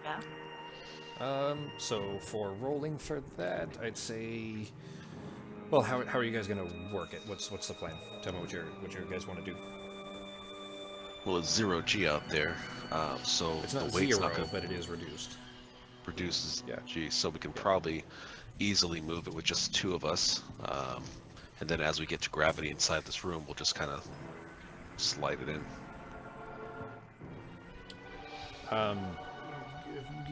Yeah. So for rolling for that, I'd say. Well, how are you guys gonna work it? What's the plan? Tell me what you guys want to do. Well, it's 0G out there, so It's not the weight's zero, not going to but it is reduced. reduce Yeah. G, so we can probably easily move it with just 2 of us. And then as we get to gravity inside this room, we'll just kind of slide it in.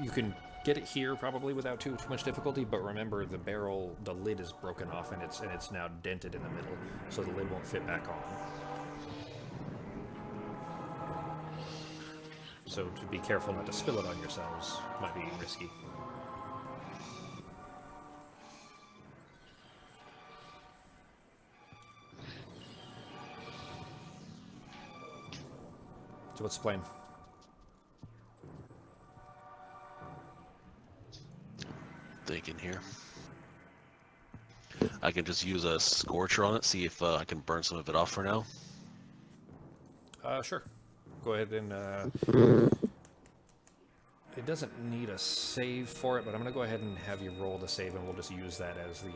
You can get it here probably without too much difficulty, but remember the lid is broken off and it's now dented in the middle, so the lid won't fit back on. So to be careful not to spill it on yourselves might be risky. So what's the plan? Thinking here. I can just use a scorcher on it, see if I can burn some of it off for now. Sure. Go ahead and, it doesn't need a save for it, but I'm going to go ahead and have you roll the save, and we'll just use that as the,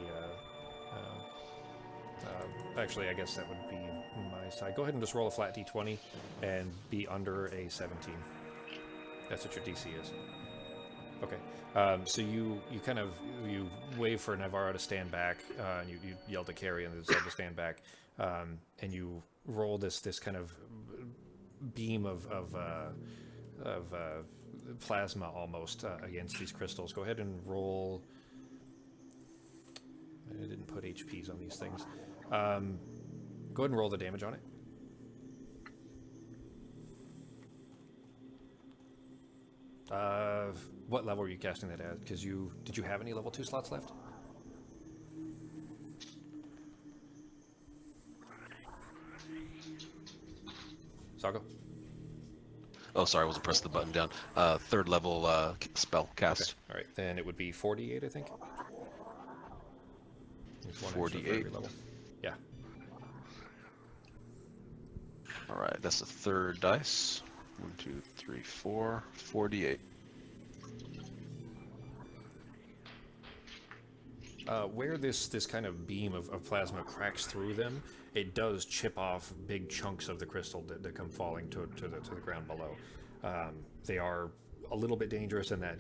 actually, I guess that would be my side. Go ahead and just roll a flat d20 and be under a 17. That's what your DC is. Okay. So you wave for Navarro to stand back, and you yell to Carrie and said to stand back, and you roll this kind of beam of plasma almost against these crystals. Go ahead and roll. I didn't put HPs on these things. Go ahead and roll the damage on it. What level were you casting that at? Because did you have any level 2 slots left? Sago? Oh, sorry, I wasn't pressing the button down. 3rd level spell cast. Okay. All right, then it would be 48, I think. It's one extra for 48. every level. Yeah. All right, that's the 3rd dice. 1, 2, 3, 4, 48. Where this kind of beam of plasma cracks through them, it does chip off big chunks of the crystal that come falling to the ground below. They are a little bit dangerous in that,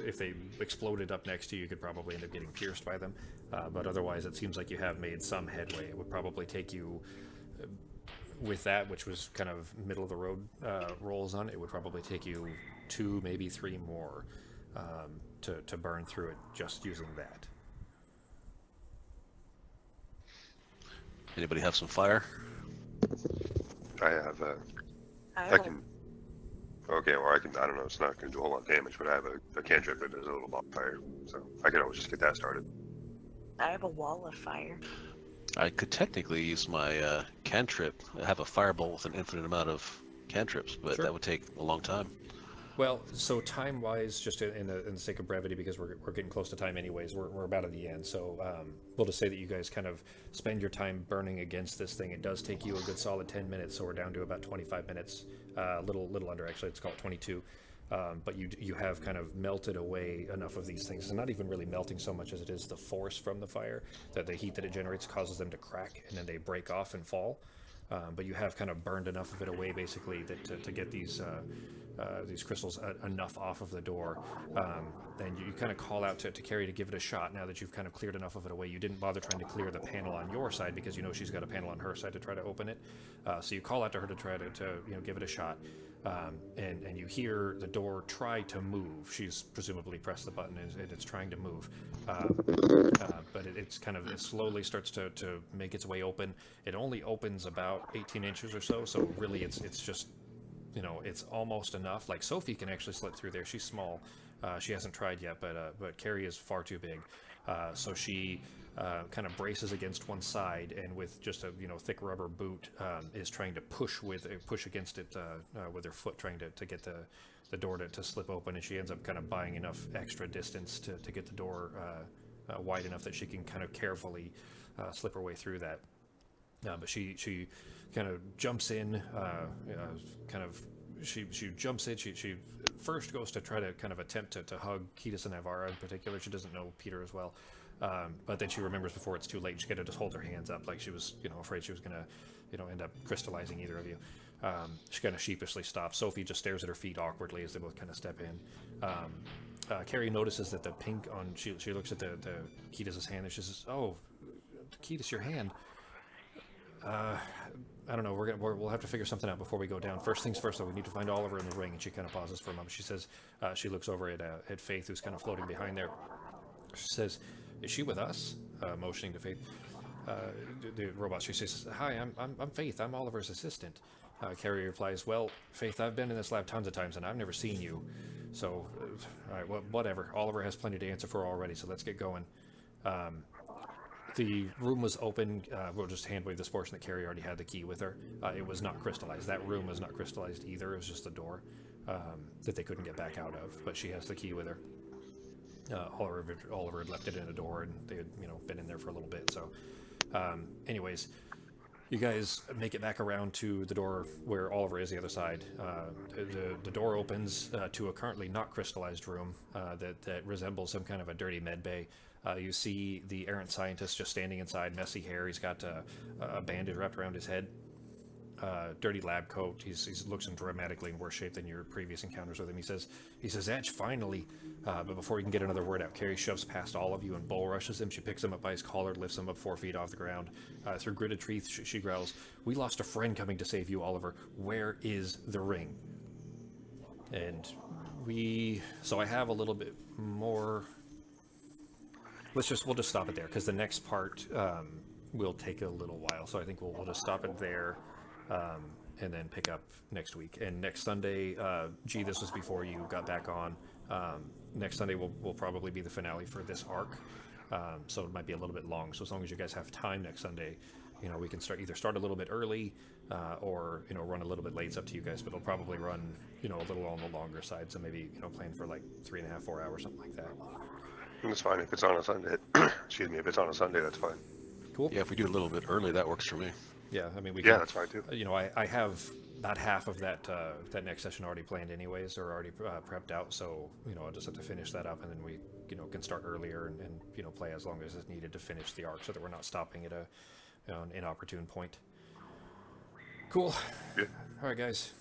if they exploded up next to you, you could probably end up getting pierced by them. But otherwise, it seems like you have made some headway. It would probably take you, with that, which was kind of middle of the road rolls on, it would probably take you 2, maybe 3 more to burn through it just using that. Anybody have some fire? I have I can. Okay, or I can. I don't know. It's not going to do a whole lot of damage, but I have a cantrip that does a little bonfire, so I can always just get that started. I have a wall of fire. I could technically use my cantrip. I have a firebolt with an infinite amount of cantrips, but Sure. that would take a long time. Well, so time-wise, just in the sake of brevity, because we're getting close to time anyways, we're about at the end. So we'll just say that you guys kind of spend your time burning against this thing. It does take you a good solid 10 minutes, so we're down to about 25 minutes, little under actually. It's called 22. But you have kind of melted away enough of these things. It's not even really melting so much as it is the force from the fire, that the heat that it generates causes them to crack, and then they break off and fall. But you have kind of burned enough of it away, basically, that to get these crystals enough off of the door. And you kind of call out to Carrie to give it a shot. Now that you've kind of cleared enough of it away, you didn't bother trying to clear the panel on your side because she's got a panel on her side to try to open it. So you call out to her to try to give it a shot. and you hear the door try to move. She's presumably pressed the button and it's trying to move. But it slowly starts to make its way open. It only opens about 18 inches or so, so really it's just, it's almost enough. Like Sophie can actually slip through there. She's small. She hasn't tried yet, but Carrie is far too big. So she kind of braces against one side, and with just a thick rubber boot, is trying to push against it with her foot, trying to get the door to slip open. And she ends up kind of buying enough extra distance to get the door wide enough that she can kind of carefully slip her way through that. But she kind of jumps in, she jumps in. She first goes to try to kind of attempt to hug Kiedis and Navarra in particular. She doesn't know Peter as well. But then she remembers before it's too late. She's got to just hold her hands up, like she was, afraid she was going to, end up crystallizing either of you. She kind of sheepishly stops. Sophie just stares at her feet awkwardly as they both kind of step in. Carrie notices that the pink on, she looks at the Kiedis' hand and she says, "Oh, Kiedis, your hand. I don't know. We'll have to figure something out before we go down. First things first, though, we need to find Oliver in the ring." And she kind of pauses for a moment. She says, she looks over at Faith, who's kind of floating behind there. She says, "Is she with us?" Motioning to Faith. The robot. She says, "Hi, I'm Faith. I'm Oliver's assistant." Carrie replies, "Well, Faith, I've been in this lab tons of times, and I've never seen you. So, all right, well, whatever. Oliver has plenty to answer for already. So let's get going." The room was open. We'll just hand wave this portion that Carrie already had the key with her. It was not crystallized. That room was not crystallized either. It was just the door that they couldn't get back out of. But she has the key with her. Oliver had left it in a door, and they had been in there for a little bit. So, anyways, you guys make it back around to the door where Oliver is, the other side. The door opens to a currently not crystallized room that resembles some kind of a dirty med bay. You see the errant scientist just standing inside, messy hair. He's got a bandage wrapped around his head, dirty lab coat. He looks in dramatically in worse shape than your previous encounters with him. He says, "Edge, finally." But before he can get another word out, Carrie shoves past all of you and bull rushes him. She picks him up by his collar, lifts him up 4 feet off the ground. Through gritted teeth, she growls, "We lost a friend coming to save you, Oliver. Where is the ring?" And so I have a little bit more. We'll just stop it there, because the next part will take a little while. So I think we'll just stop it there, and then pick up next week. And next Sunday, this was before you got back on. Next Sunday will probably be the finale for this arc. So it might be a little bit long. So as long as you guys have time next Sunday, we can start a little bit early, or run a little bit late. It's up to you guys, but it'll probably run a little on the longer side. So maybe plan for like 3.5, 4 hours, something like that. That's fine if it's on a Sunday. Excuse me, if it's on a Sunday, that's fine. Cool. Yeah, if we do a little bit early, that works for me. Yeah, I mean that's fine too. I have about half of that next session already planned anyways, or already prepped out. So I'll just have to finish that up, and then we can start earlier and play as long as it's needed to finish the arc, so that we're not stopping at an inopportune point. Cool. Yeah. All right, guys.